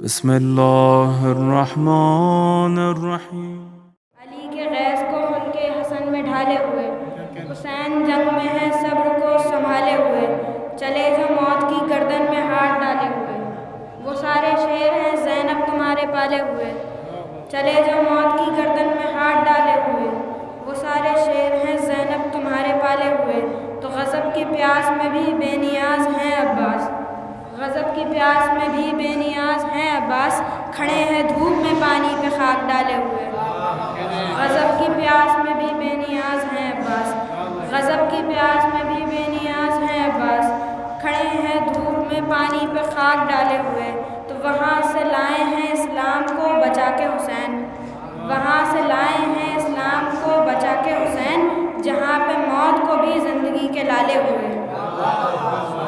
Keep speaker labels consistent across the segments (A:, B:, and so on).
A: بسم اللہ الرحمن الرحیم۔
B: علی کے غیظ کو خون کے حسن میں ڈھالے ہوئے، حسین جنگ میں ہے صبر کو سنبھالے ہوئے، چلے جو موت کی گردن میں ہاتھ ڈالے ہوئے، وہ سارے شیر ہیں زینب تمہارے پالے ہوئے، چلے جو موت کی گردن میں ہاتھ ڈالے ہوئے، وہ سارے شیر ہیں زینب تمہارے پالے ہوئے، تو غضب کی پیاس میں بھی بے نیاز ہیں عباس، غضب کی پیاس میں بھی بے نیاز ہیں عباس، کھڑے ہیں دھوپ میں پانی پہ خاک ڈالے ہوئے، غضب کی پیاس میں بھی بے نیاز ہیں عباس، غضب کی پیاس میں بھی بے نیاز ہیں عباس، کھڑے ہیں دھوپ میں پانی پہ خاک ڈالے ہوئے، تو وہاں سے لائے ہیں اسلام کو بچا کے حسین، وہاں سے لائے ہیں اسلام کو بچا کے حسین، جہاں پہ موت کو بھی زندگی کے لالے ہوئے،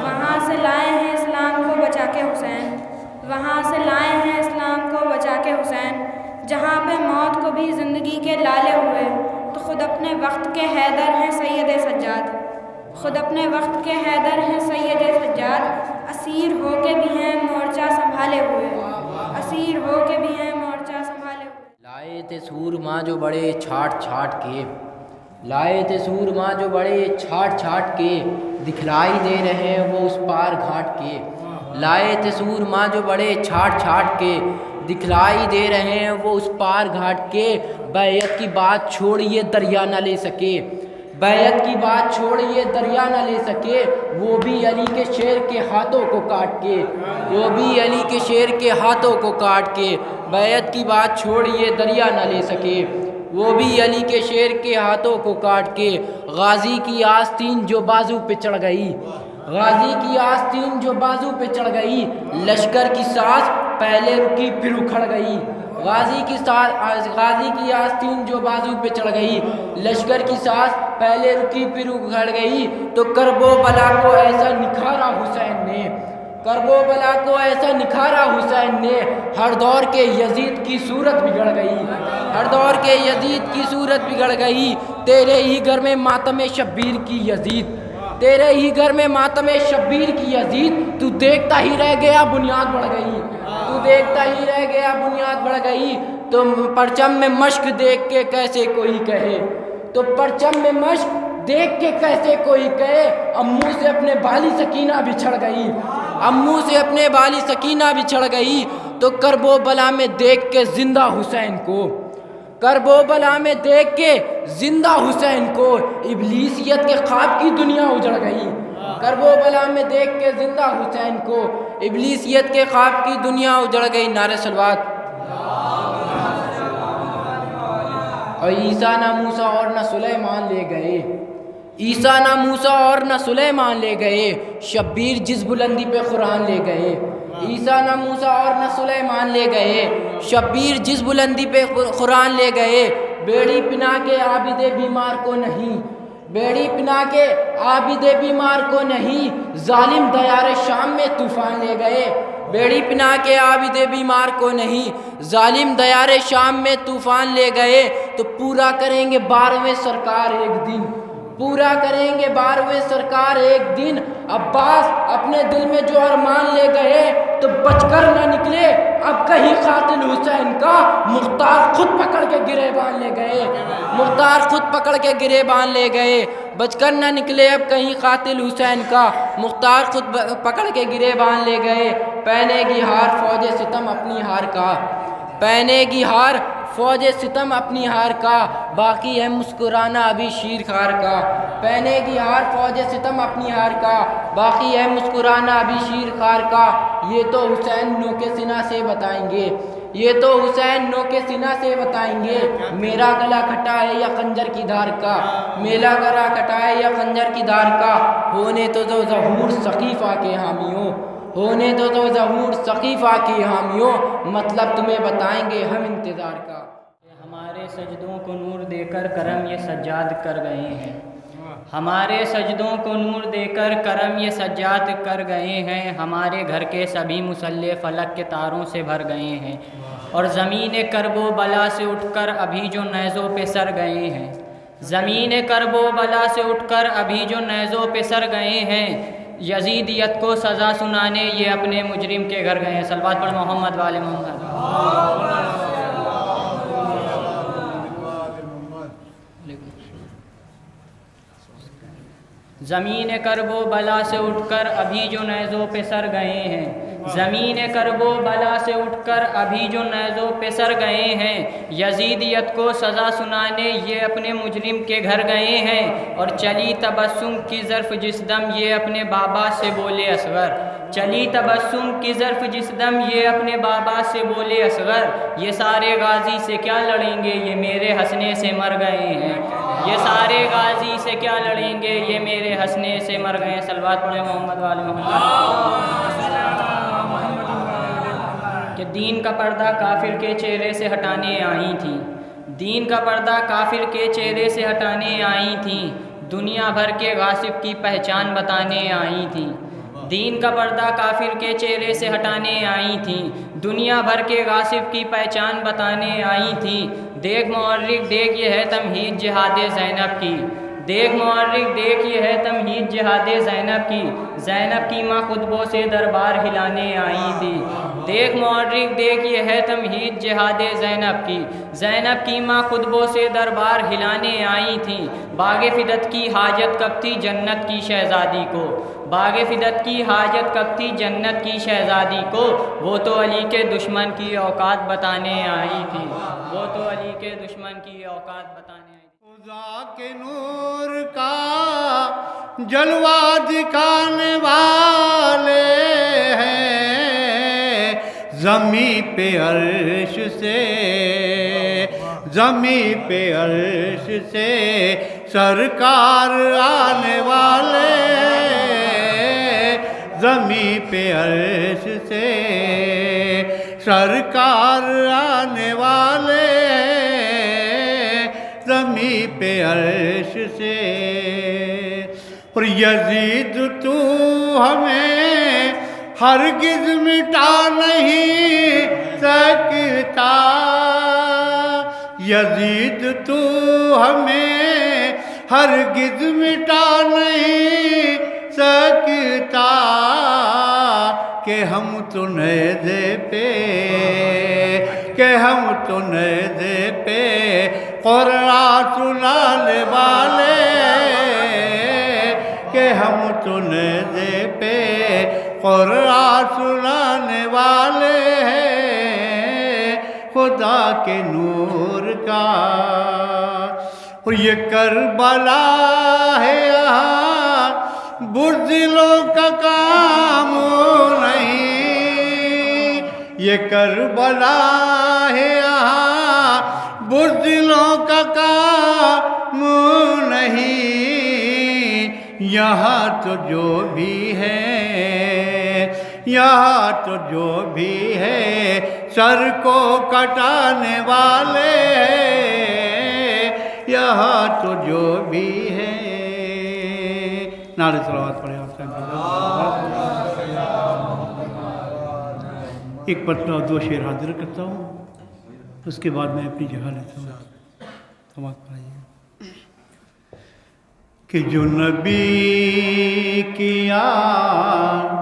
B: وہاں سے لائے ہیں اسلام کو بچا کے حسین، وہاں سے لائے ہیں اسلام کو بچا کے حسین، جہاں پہ موت کو بھی زندگی کے لالے ہوئے، تو خود اپنے وقت کے حیدر ہیں سید سجاد، خود اپنے وقت کے حیدر ہیں سید سجاد، اسیر ہو کے بھی ہیں مورچہ سنبھالے ہوئے، اسیر ہو کے بھی ہیں مورچہ سنبھالے ہوئے۔
C: لائے تھے سورما جو بڑے چھاٹ چھاٹ کے، لائے تھے سورما جو بڑے چھاٹ چھاٹ کے، دکھلائی دے رہے ہیں وہ اس پار گھاٹ کے، لائے تھے سورما جو بڑے چھاٹ چھاٹ کے، دکھلائی دے رہے ہیں وہ اس پار گھاٹ کے، بیعت کی بات چھوڑیے دریا نہ لے سکے، بیعت کی بات چھوڑیے دریا نہ لے سکے، وہ بھی علی کے شیر کے ہاتھوں کو کاٹ کے، وہ بھی علی کے شیر کے ہاتھوں کو کاٹ کے، بیعت کی بات چھوڑیے دریا نہ لے سکے، وہ بھی علی کے شیر کے ہاتھوں کو کاٹ کے، غازی کی آستین جو بازو پہ چڑھ گئی، غازی کی آستین جو بازو پہ چڑھ گئی، لشکر کی ساز پہلے رکی پھر اکھڑ گئی، غازی کی آستین جو بازو پہ چڑھ گئی، لشکر کی ساز پہلے رکی پھر اکھڑ گئی، تو کرب و بلا کو ایسا نکھارا حسین نے، کرب و بلا کو ایسا نکھارا حسین نے، ہر دور کے یزید کی صورت بگڑ گئی، ہر دور کے یزید کی صورت بگڑ گئی، تیرے ہی گھر میں ماتم شبیر کی یزید، تیرے ہی گھر میں ماتم شبیر کی یزید، تو دیکھتا ہی رہ گیا بنیاد بڑھ گئی، تو دیکھتا ہی رہ گیا بنیاد بڑھ گئی، تو پرچم میں مشق دیکھ کے کیسے کوئی کہے، تو پرچم میں مشق دیکھ کے کیسے کوئی کہے، امو سے اپنے بالی سکینہ بچھڑ گئی، امو سے اپنے بالی سکینہ بچھڑ گئی، تو کرب و بلا میں دیکھ کے زندہ حسین کو، کرب و بلا میں دیکھ کے زندہ حسین کو، ابلیسیت کے خواب کی دنیا اجڑ گئی، کرب و بلا میں دیکھ کے زندہ حسین کو، ابلیسیت کے خواب کی دنیا اجڑ گئی۔ نعرہ صلوات۔ اور عیسیٰ نہ موسیٰ اور نہ سلیمان لے گئے، عیسیٰ نہ موسیٰ اور نہ سلیمان لے گئے، شبیر جس بلندی پہ قرآن لے گئے، عیسیٰ نہ موسیٰ اور نہ سلیمان لے گئے، شبیر جس بلندی پہ قرآن لے گئے، بیڑی پنا کے عابد بیمار کو نہیں، بیڑی پنا کے عابد بیمار کو نہیں، ظالم دیار شام میں طوفان لے گئے، بیڑی پنا کے عابد بیمار کو نہیں، ظالم دیار شام میں طوفان لے گئے، تو پورا کریں گے 12ویں سرکار ایک دن، پورا کریں گے 12ویں سرکار ایک دن، عباس اپنے دل میں جو ارمان لے گئے تو بچ کر نہ نکلے اب کہیں قاتل حسین کا، مختار خود پکڑ کے گریبان لے گئے، مختار خود پکڑ کے گریبان لے گئے، بچ کر نہ نکلے اب کہیں قاتل حسین کا، مختار خود پکڑ کے گریبان لے گئے، پہنے گی ہار فوج ستم اپنی ہار کا، پہنے گی ہار فوج ستم اپنی ہار کا، باقی ہے مسکرانا ابھی شیر خار کا، پہنے گی ہار فوج ستم اپنی ہار کا، باقی ہے مسکرانا ابھی شیر خار کا، یہ تو حسین نو کے سینہ سے بتائیں گے، یہ تو حسین نو کے سینہ سے بتائیں گے، میرا گلا کھٹا ہے یا خنجر کی دھار کا، میرا گلا کھٹا ہے یا خنجر کی دھار کا، ہونے تو ظہور ثقیفہ کے حامیوں، ہونے تو ظہور ثقیفہ کی حامیوں، مطلب تمہیں بتائیں گے ہم انتظار کا۔
D: ہمارے سجدوں کو نور دے کر کرم یہ سجاد کر گئے ہیں، ہمارے سجدوں کو نور دے کر کرم یہ سجاد کر گئے ہیں، ہمارے گھر کے سبھی مصلے فلک کے تاروں سے بھر گئے ہیں، اور زمین کرب و بلا سے اٹھ کر ابھی جو نیزوں پہ سر گئے ہیں، زمین کرب و بلا سے اٹھ کر ابھی جو نیزوں پہ سر گئے ہیں، یزیدیت کو سزا سنانے یہ اپنے مجرم کے گھر گئے ہیں۔ صلوات پڑھ محمد والے محمد۔ زمین کرب و بلا سے اٹھ کر ابھی جو نیزوں پہ سر گئے ہیں، زمین کرب و بلا سے اٹھ کر ابھی جو نیزوں پہ سر گئے ہیں، یزیدیت کو سزا سنانے یہ اپنے مجرم کے گھر گئے ہیں۔ اور چلی تبسم کی ظرف جس دم یہ اپنے بابا سے بولے اصغر، چلی تبسم کی ظرف جس دم یہ اپنے بابا سے بولے اصغر، یہ سارے غازی سے کیا لڑیں گے یہ میرے ہنسنے سے مر گئے ہیں، یہ سارے غازی سے کیا لڑیں گے یہ میرے ہنسنے سے مر گئے ہیں۔ صلوات پڑھیں محمد والے محمد۔ کہ دین کا پردہ کافر کے چہرے سے ہٹانے آئی تھیں، دین کا پردہ کافر کے چہرے سے ہٹانے آئی تھیں، دنیا بھر کے غاصب کی پہچان بتانے آئی تھیں، دین کا پردہ کافر کے چہرے سے ہٹانے آئی تھیں، دنیا بھر کے غاصب کی پہچان بتانے آئی تھیں۔ دیکھ مورخ دیکھ یہ ہے تمہید جہاد زینب کی، دیکھ مورخ دیکھ یہ ہے تمہید جہاد زینب کی، زینب کی ماں خطبوں سے دربار ہلانے آئی تھی۔ دیکھ مورخ دیکھ یہ ہے تمہید جہاد زینب کی، زینب کی ماں خطبوں سے دربار ہلانے آئی تھیں۔ باغ فدت کی حاجت کب تھی جنت کی شہزادی کو، باغ فدت کی حاجت کب تھی جنت کی شہزادی کو، وہ تو علی کے دشمن کی اوقات بتانے آئی تھی، وہ تو علی کے دشمن کی اوقات بتانے آئی تھی۔
E: خدا کے نور کا جلوہ دکھانے والے ہیں، زمین پہ عرش سے، زمین پہ عرش سے سرکار آنے والے ہیں، زمین پہ عرش سے سرکار آنے والے ہیں، زمین پہ عرش سے۔ اور یزید تو ہمیں ہرگز مٹا نہیں سکتا، یزید تو ہمیں ہرگز مٹا نہیں سکتا، کہ ہم تو نیزے پہ، کہ ہم تو نیزے پہ قرآن سنانے والے، کہ ہم تو نیزے پہ قرآن سنانے والے ہیں، خدا کے نور کا۔ اور یہ کربلا ہے یہاں بزدلوں کا کام نہیں، یہ کربلا ہے یہاں بزدلوں کا کام نہیں، یہاں تو جو بھی ہے، یہاں تو جو بھی ہے سر کو کٹانے والے ہیں، یہاں تو جو بھی ہے۔ نعرہ صلوات پڑھیں آپ صاحب۔ ایک پتلا اور دو شعر حاضر کرتا ہوں، اس کے بعد میں اپنی جگہ لیتا ہوں۔ سماعت پڑھائیے۔ کہ جو نبی کی آل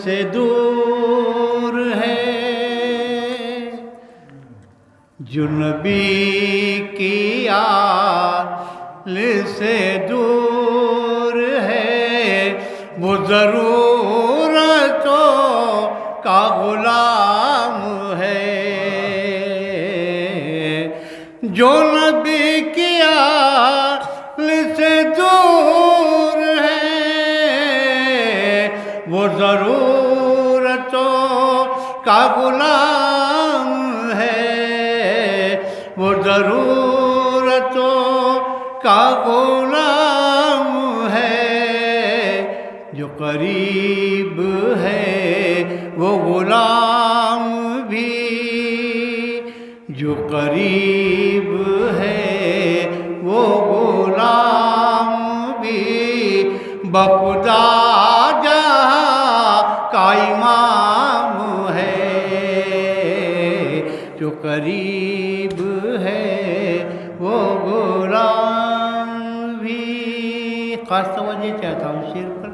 E: سے دور ہے، جو نبی کی آل سے دور ہے، وہ ضرورتوں کا غلام ہے، جو نبی کی آل سے دور ہے، وہ ضرورتوں کا غلام ہے، وہ ضرورتوں کا غلام ہے، جو قریب ہے وہ غلام بھی، جو قریب ہے وہ غلام بھی، بخدا جہاں کا امام ہے، جو قریب ہے وہ غلام بھی۔ خاص توجہ چاہتا ہوں شعر پر۔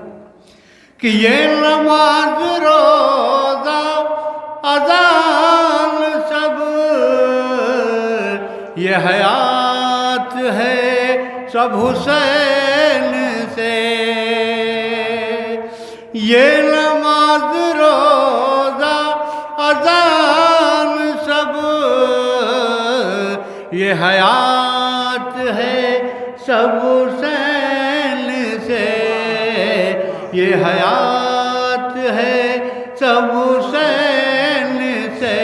E: کہ یہ نماز روزہ اذان سب یہ حیات ہے سب حسین سے، یہ نماز روزہ اذان سب یہ حیات ہے سب حسین سے، یہ حیات ہے سب حسین سے،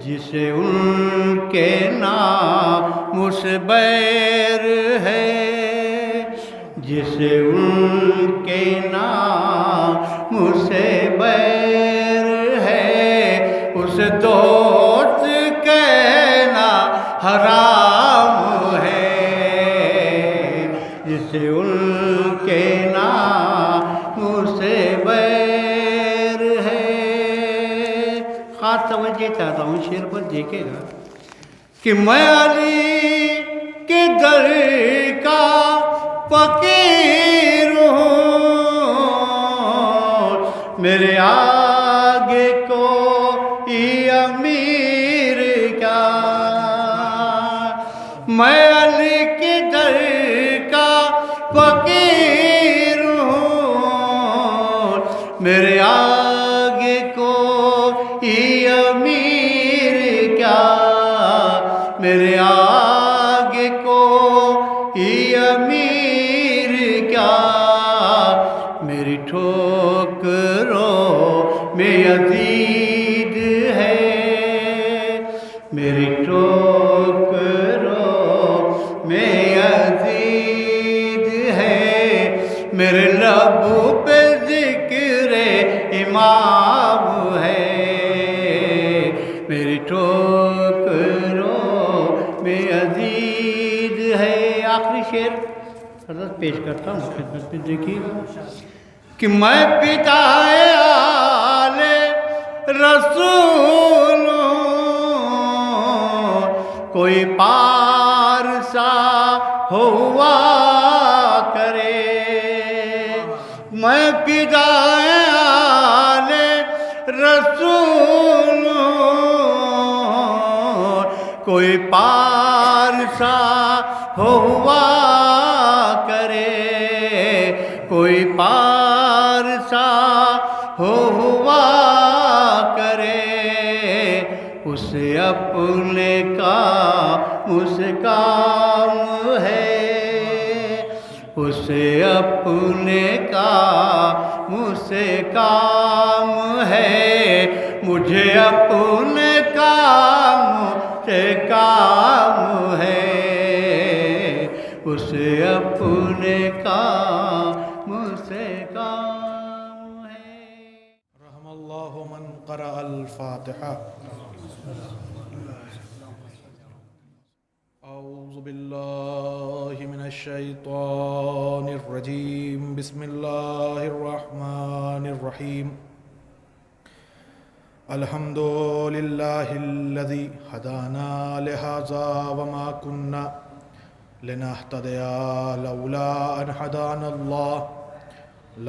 E: جسے ان کے نام سے بیر ہے، جسے ان کے نام سے بیر ہے، اس دوست کہنا حرام ہے، جسے ان کے نام سے بیر ہے۔ خاص توجہ چاہتا ہوں شعر پر، دیکھے گا کہ میں علی کے در کا فقیر ہوں، میرے آگے کوئی امیر کیا، میں علی کے در کا فقیر ہوں، میرے آگے کوئی امیر کیا، میرے آگے کوئی امیر کیا، میری ٹھوکروں میں یزید ہے، میری ٹھوکروں میں یزید ہے، میرے لب پہ ذکر امام ہے، میری ٹھوکروں میں عزیز ہے۔ آخری شعر حضرت پیش کرتا ہوں خدمت میں، دیکھیے کہ میں پتائے آل رسول ہوں، کوئی پارسا ہوا کرے، میں پتائے آل رسول ہوں، کوئی پارسا ہوا کرے، کوئی پارسا ہوا کرے، اسے اپنے کام سے کام ہے، اسے اپنے کام سے کام ہے، مجھے اپنے کام سے کام ہے، اسے اپنے کام سے کام ہے۔
F: رحم اللہ من قرأ الفاتحہ۔ اعوذ باللہ من الشیطان الرجیم، بسم اللہ الرحمن الرحیم، الحمد للہ الذی ہدانا لہذا وما کننا لنہتدی لولا ان ہدانا اللہ،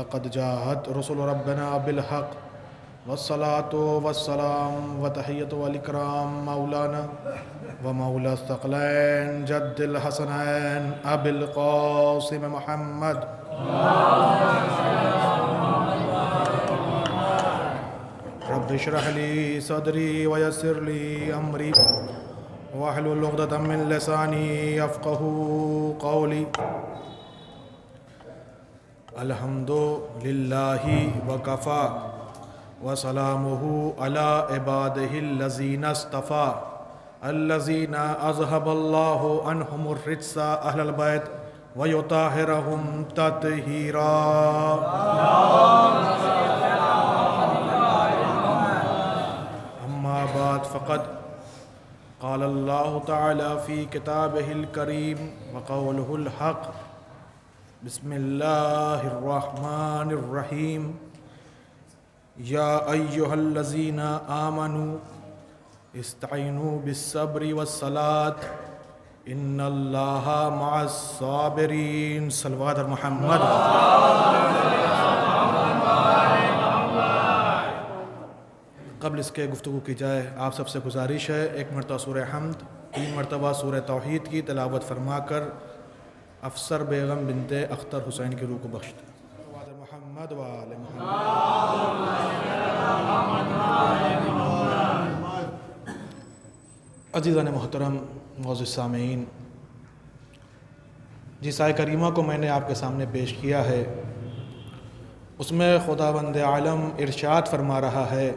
F: لقد جاءت رسل ربنا بالحق، والصلاة والسلام وتحیۃ والاکرام مولانا ومولا الثقلین جد الحسنین ابی القاسم محمد رب اشرح لی صدری ویسر لی امری واحلل عقدۃ من لسانی یفقہوا قولی۔ الحمد للہ وکفا وسلامہ علی عبادہ الذین اصطفیٰ الذین اذہب اللہ عنہم الرجس اہل البیت ویطہرہم تطہیرا۔ اما بعد فقد قال اللہ تعالی فی کتابہ الکریم وقولہ الحق، بسم اللہ الرحمن الرحیم، یا ایہا الذین آمنوا استعینوا بالصبر والصلاة ان اللہ مع الصابرین۔ صلوات محمد۔ قبل اس کے گفتگو کی جائے آپ سب سے گزارش ہے 1 مرتبہ سورہ حمد 3 مرتبہ سورہ توحید کی تلاوت فرما کر افسر بیگم بنت اختر حسین کی روح کو بخش دیں۔ محمد و آل محمد۔ عزیزان محترم، معزز سامعین، جس آیہ کریمہ کو میں نے آپ کے سامنے پیش کیا ہے اس میں خداوند عالم ارشاد فرما رہا ہے،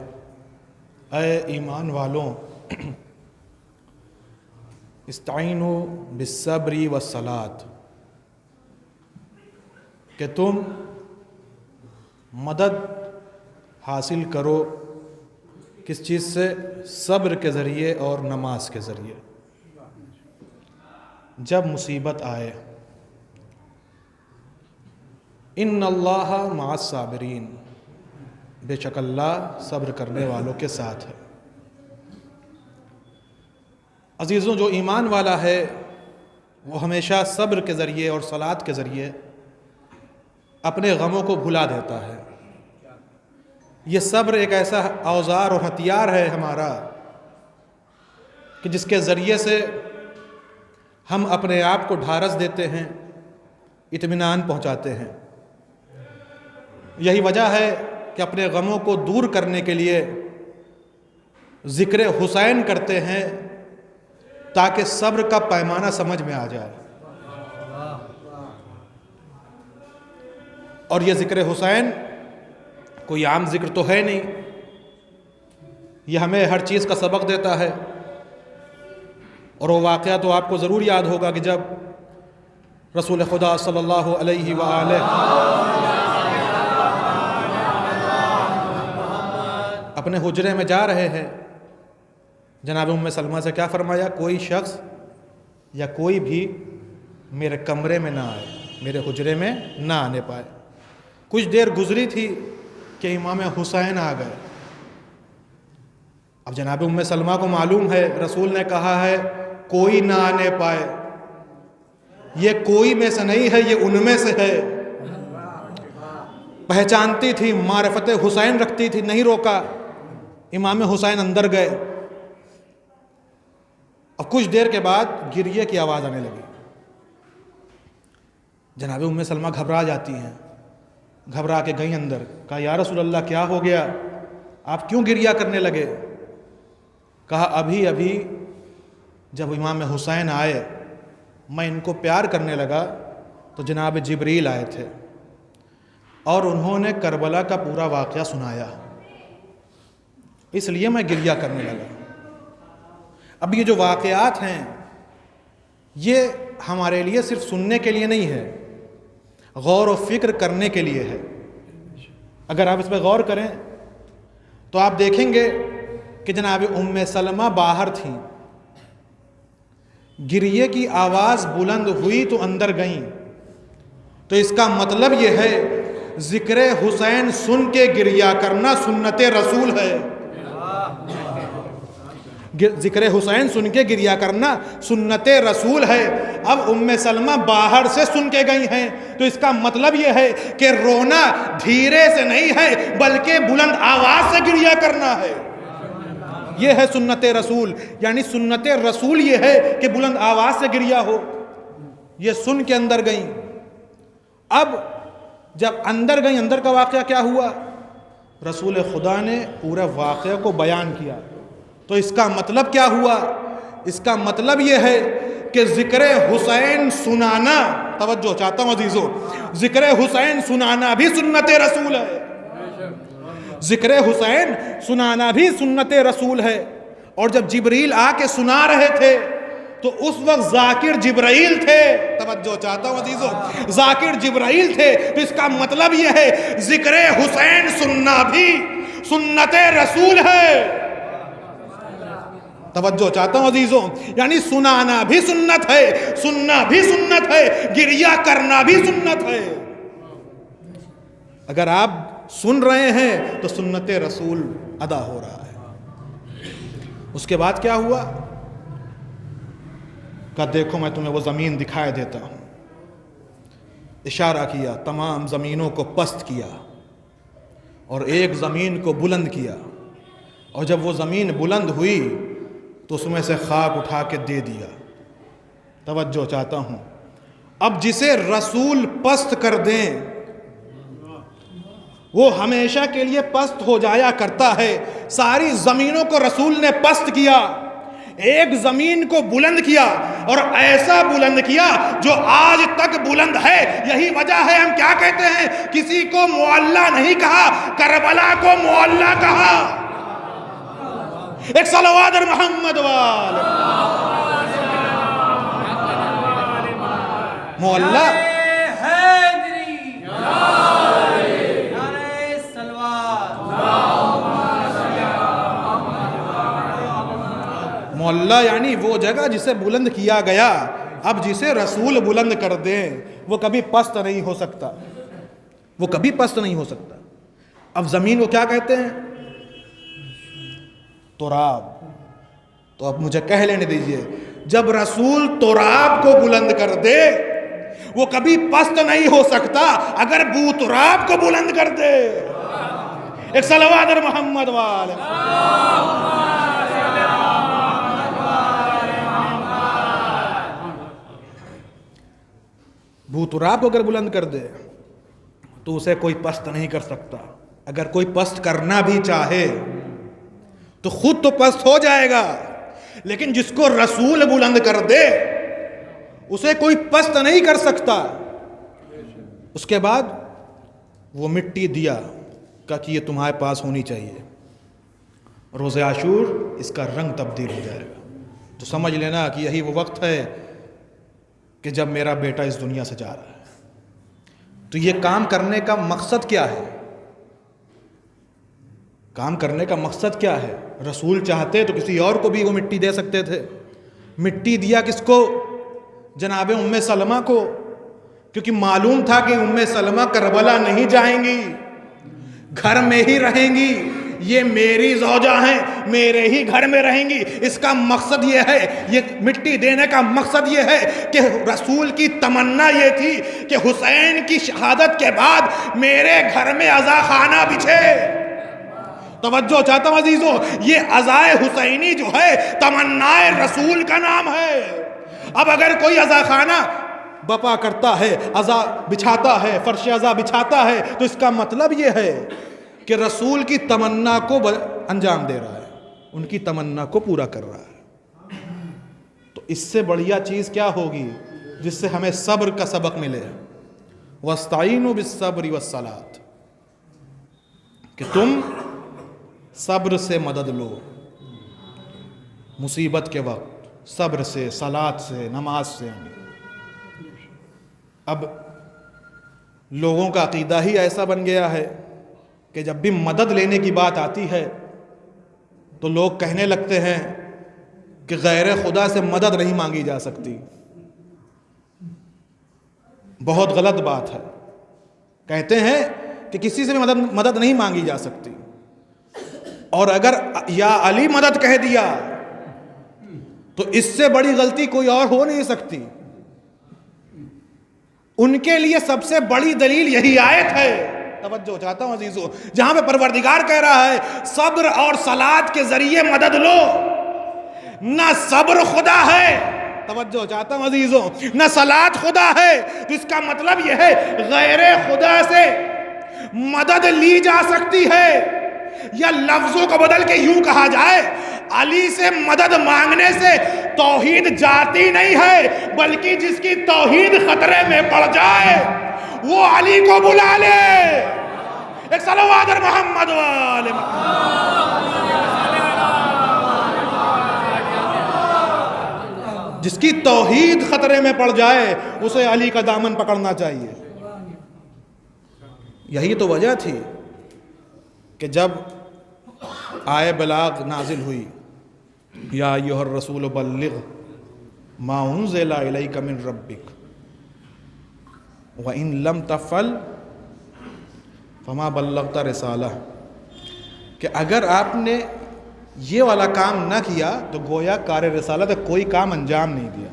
F: اے ایمان والوں، استعینوا بالصبر والصلاۃ، کہ تم مدد حاصل کرو کس چیز سے؟ صبر کے ذریعے اور نماز کے ذریعے۔ جب مصیبت آئے، ان اللہ مع الصابرین، بے شک اللہ صبر کرنے والوں کے ساتھ ہے۔ عزیزوں، جو ایمان والا ہے وہ ہمیشہ صبر کے ذریعے اور صلاۃ کے ذریعے اپنے غموں کو بھلا دیتا ہے۔ یہ صبر ایک ایسا اوزار اور ہتھیار ہے ہمارا کہ جس کے ذریعے سے ہم اپنے آپ کو ڈھارس دیتے ہیں، اطمینان پہنچاتے ہیں۔ یہی وجہ ہے کہ اپنے غموں کو دور کرنے کے لیے ذکر حسین کرتے ہیں تاکہ صبر کا پیمانہ سمجھ میں آ جائے۔ اور یہ ذکر حسین کوئی عام ذکر تو ہے نہیں، یہ ہمیں ہر چیز کا سبق دیتا ہے۔ اور وہ واقعہ تو آپ کو ضرور یاد ہوگا کہ جب رسول خدا صلی اللہ علیہ وآلہ اپنے حجرے میں جا رہے ہیں، جناب ام سلمہ سے کیا فرمایا؟ کوئی شخص یا کوئی بھی میرے کمرے میں نہ آئے، میرے حجرے میں نہ آنے پائے۔ کچھ دیر گزری تھی کہ امام حسین آ گئے۔ اب جناب ام سلمہ کو معلوم ہے رسول نے کہا ہے کوئی نہ آنے پائے، یہ کوئی میں سے نہیں ہے، یہ ان میں سے ہے۔ پہچانتی تھی، معرفت حسین رکھتی تھی، نہیں روکا۔ امام حسین اندر گئے اور کچھ دیر کے بعد گریے کی آواز آنے لگی۔ جناب ام سلمہ گھبرا جاتی ہیں، گھبرا کے گئیں اندر، کہا یا رسول اللہ کیا ہو گیا؟ آپ کیوں گریہ کرنے لگے؟ کہا ابھی جب امام حسین آئے میں ان کو پیار کرنے لگا تو جناب جبریل آئے تھے اور انہوں نے کربلا کا پورا واقعہ سنایا، اس لیے میں گریہ کرنے لگا۔ اب یہ جو واقعات ہیں یہ ہمارے لیے صرف سننے کے لیے نہیں ہے، غور و فکر کرنے کے لیے ہے۔ اگر آپ اس پہ غور کریں تو آپ دیکھیں گے کہ جناب ام سلمہ باہر تھیں، گریے کی آواز بلند ہوئی تو اندر گئیں، تو اس کا مطلب یہ ہے ذکر حسین سن کے گریہ کرنا سنت رسول ہے۔ ذکر حسین سن کے گریہ کرنا سنت رسول ہے۔ اب ام سلمہ باہر سے سن کے گئی ہیں تو اس کا مطلب یہ ہے کہ رونا دھیرے سے نہیں ہے بلکہ بلند آواز سے گریہ کرنا ہے۔ یہ ہے سنت رسول، یعنی سنت رسول یہ ہے کہ بلند آواز سے گریہ ہو۔ یہ سن کے اندر گئیں۔ اب جب اندر گئیں، اندر کا واقعہ کیا ہوا؟ رسول خدا نے پورے واقعہ کو بیان کیا۔ تو اس کا مطلب کیا ہوا؟ اس کا مطلب یہ ہے کہ ذکر حسین سنانا، توجہ چاہتا ہوں عزیزوں، ذکر حسین سنانا بھی سنت رسول ہے۔ ذکر حسین سنانا بھی سنت رسول ہے۔ اور جب جبریل آ کے سنا رہے تھے تو اس وقت ذاکر جبرائیل تھے، توجہ چاہتا ہوں عزیزوں، ذاکر جبرائیل تھے۔ تو اس کا مطلب یہ ہے ذکر حسین سننا بھی سنت رسول ہے۔ توجہ چاہتا ہوں عزیزوں، یعنی سنانا بھی سنت ہے، سننا بھی سنت ہے، گریہ کرنا بھی سنت ہے۔ اگر آپ سن رہے ہیں تو سنت رسول ادا ہو رہا ہے۔ اس کے بعد کیا ہوا؟ کہا دیکھو میں تمہیں وہ زمین دکھائے دیتا ہوں۔ اشارہ کیا، تمام زمینوں کو پست کیا اور ایک زمین کو بلند کیا۔ اور جب وہ زمین بلند ہوئی تو اس میں سے خاک اٹھا کے دے دیا۔ توجہ چاہتا ہوں، اب جسے رسول پست کر دیں وہ ہمیشہ کے لیے پست ہو جایا کرتا ہے۔ ساری زمینوں کو رسول نے پست کیا، ایک زمین کو بلند کیا، اور ایسا بلند کیا جو آج تک بلند ہے۔ یہی وجہ ہے ہم کیا کہتے ہیں، کسی کو معلیٰ نہیں کہا، کربلا کو معلیٰ کہا۔ ایک صلوات محمد والے معلیٰ معلیٰ یعنی وہ جگہ جسے بلند کیا گیا۔ اب جسے رسول بلند کر دیں وہ کبھی پست نہیں ہو سکتا، وہ کبھی پست نہیں ہو سکتا۔ اب زمین کو کیا کہتے ہیں؟ تراب۔ تو اب مجھے کہہ لینے دیجئے، جب رسول تراب کو بلند کر دے وہ کبھی پست نہیں ہو سکتا اگر بو تراب کو بلند کر دے۔ ایک صلوات محمد والے بو تراب کو اگر بلند کر دے تو اسے کوئی پست نہیں کر سکتا۔ اگر کوئی پست کرنا بھی چاہے تو خود تو پست ہو جائے گا، لیکن جس کو رسول بلند کر دے اسے کوئی پست نہیں کر سکتا۔ اس کے بعد وہ مٹی دیا کہا کہ یہ تمہارے پاس ہونی چاہیے، روز عاشور اس کا رنگ تبدیل ہو جائے گا۔ تو سمجھ لینا کہ یہی وہ وقت ہے کہ جب میرا بیٹا اس دنیا سے جا رہا ہے۔ تو یہ کام کرنے کا مقصد کیا ہے؟ کام کرنے کا مقصد کیا ہے؟ رسول چاہتے تو کسی اور کو بھی وہ مٹی دے سکتے تھے۔ مٹی دیا کس کو؟ جناب ام سلمہ کو، کیونکہ معلوم تھا کہ ام سلمہ کربلا نہیں جائیں گی، گھر میں ہی رہیں گی، یہ میری زوجہ ہیں، میرے ہی گھر میں رہیں گی۔ اس کا مقصد یہ ہے، یہ مٹی دینے کا مقصد یہ ہے کہ رسول کی تمنا یہ تھی کہ حسین کی شہادت کے بعد میرے گھر میں عزا خانہ بچھے۔ توجہ چاہتا ہوں عزیزوں، یہ عزائے حسینی جو ہے تمنائے رسول کا نام ہے۔ اب اگر کوئی عزا خانہ بپا کرتا ہے، عزا بچھاتا ہے، فرش عزا بچھاتا ہے، تو اس کا مطلب یہ ہے کہ رسول کی تمنا کو انجام دے رہا ہے، ان کی تمنا کو پورا کر رہا ہے۔ تو اس سے بڑھیا چیز کیا ہوگی جس سے ہمیں صبر کا سبق ملے؟ وَاسْتَعِينُوا بِالصَّبْرِ وَالصَّلَاةِ، کہ تم صبر سے مدد لو مصیبت کے وقت، صبر سے، صلاۃ سے، نماز سے۔ اب لوگوں کا عقیدہ ہی ایسا بن گیا ہے کہ جب بھی مدد لینے کی بات آتی ہے تو لوگ کہنے لگتے ہیں کہ غیر خدا سے مدد نہیں مانگی جا سکتی۔ بہت غلط بات ہے۔ کہتے ہیں کہ کسی سے بھی مدد نہیں مانگی جا سکتی، اور اگر یا علی مدد کہہ دیا تو اس سے بڑی غلطی کوئی اور ہو نہیں سکتی۔ ان کے لیے سب سے بڑی دلیل یہی آیت ہے۔ توجہ چاہتا ہوں عزیزو، جہاں پہ پروردگار کہہ رہا ہے صبر اور صلاۃ کے ذریعے مدد لو۔ نہ صبر خدا ہے، توجہ چاہتا ہوں عزیزو، نہ صلاۃ خدا ہے، تو اس کا مطلب یہ ہے غیر خدا سے مدد لی جا سکتی ہے۔ یا لفظوں کو بدل کے یوں کہا جائے، علی سے مدد مانگنے سے توحید جاتی نہیں ہے، بلکہ جس کی توحید خطرے میں پڑ جائے وہ علی کو بلا لے۔ ایک صلوات محمد والے جس کی توحید خطرے میں پڑ جائے اسے علی کا دامن پکڑنا چاہیے۔ یہی تو وجہ تھی کہ جب آئے بلاغ نازل ہوئی، یا ایھا الرسول بلغ ما انزل الیک من ربک وَإِن لَمْ تَفْعَلْ فَمَا بَلَّغْتَ رِسَالَةَ، کہ اگر آپ نے یہ والا کام نہ کیا تو گویا کار رسالت کوئی کام انجام نہیں دیا۔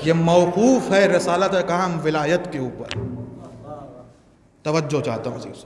F: یہ موقوف ہے رسالت کا کام ولایت کے اوپر۔ توجہ چاہتا ہوں عزیز،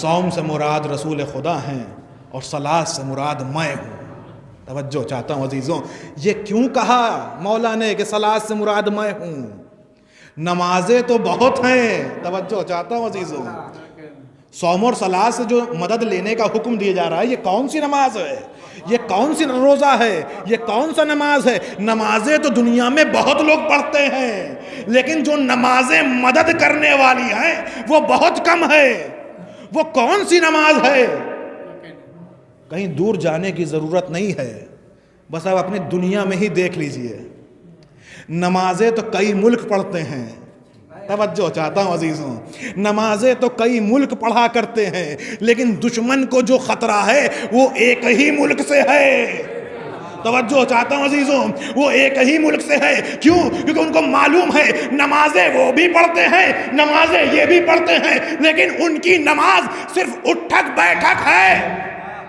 F: صوم سے مراد رسول خدا ہیں اور صلاۃ سے مراد میں ہوں۔ توجہ چاہتا ہوں عزیزوں، یہ کیوں کہا مولا نے کہ صلاۃ سے مراد میں ہوں؟ نمازیں تو بہت ہیں، توجہ چاہتا ہوں عزیزوں، صوم اور صلاۃ سے جو مدد لینے کا حکم دیا جا رہا ہے، یہ کون سی نماز ہے؟ یہ کون سی روزہ ہے؟ یہ کون سا نماز ہے؟ نمازیں تو دنیا میں بہت لوگ پڑھتے ہیں، لیکن جو نمازیں مدد کرنے والی ہیں وہ بہت کم ہے۔ وہ کون سی نماز ہے؟ کہیں دور جانے کی ضرورت نہیں ہے، بس آپ اپنی دنیا میں ہی دیکھ لیجئے، نمازیں تو کئی ملک پڑھتے ہیں۔ توجہ چاہتا ہوں عزیزوں، نمازیں تو کئی ملک پڑھا کرتے ہیں، لیکن دشمن کو جو خطرہ ہے وہ ایک ہی ملک سے ہے۔ توجہ چاہتا ہوں عزیزوں، وہ ایک ہی ملک سے ہے۔ کیوں؟ کیونکہ ان کو معلوم ہے نمازیں وہ بھی پڑھتے ہیں، نمازیں یہ بھی پڑھتے ہیں، لیکن ان کی نماز صرف اٹھک بیٹھک ہے۔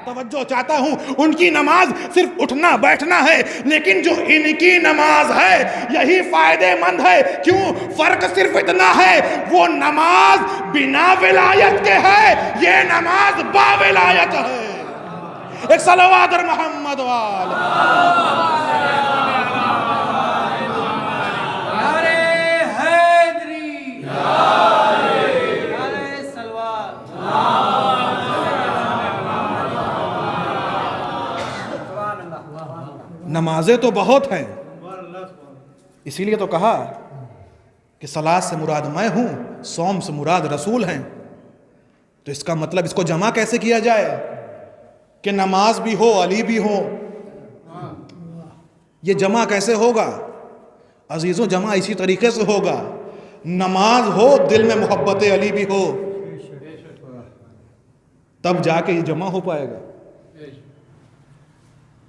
F: توجہ چاہتا ہوں، ان کی نماز صرف اٹھنا بیٹھنا ہے، لیکن جو ان کی نماز ہے یہی فائدے مند ہے۔ کیوں؟ فرق صرف اتنا ہے، وہ نماز بنا ولایت کے ہے، یہ نماز با ولایت ہے۔ ایک صلوات اور محمد وال نمازیں تو بہت ہیں، اسی لیے تو کہا کہ صلاۃ سے مراد میں ہوں، صوم سے مراد رسول ہیں۔ تو اس کا مطلب اس کو جمع کیسے کیا جائے کہ نماز بھی ہو علی بھی ہو؟ یہ جمع کیسے ہوگا عزیزوں؟ جمع اسی طریقے سے ہوگا، نماز ہو دل میں محبت علی بھی ہو، تب جا کے یہ جمع ہو پائے گا۔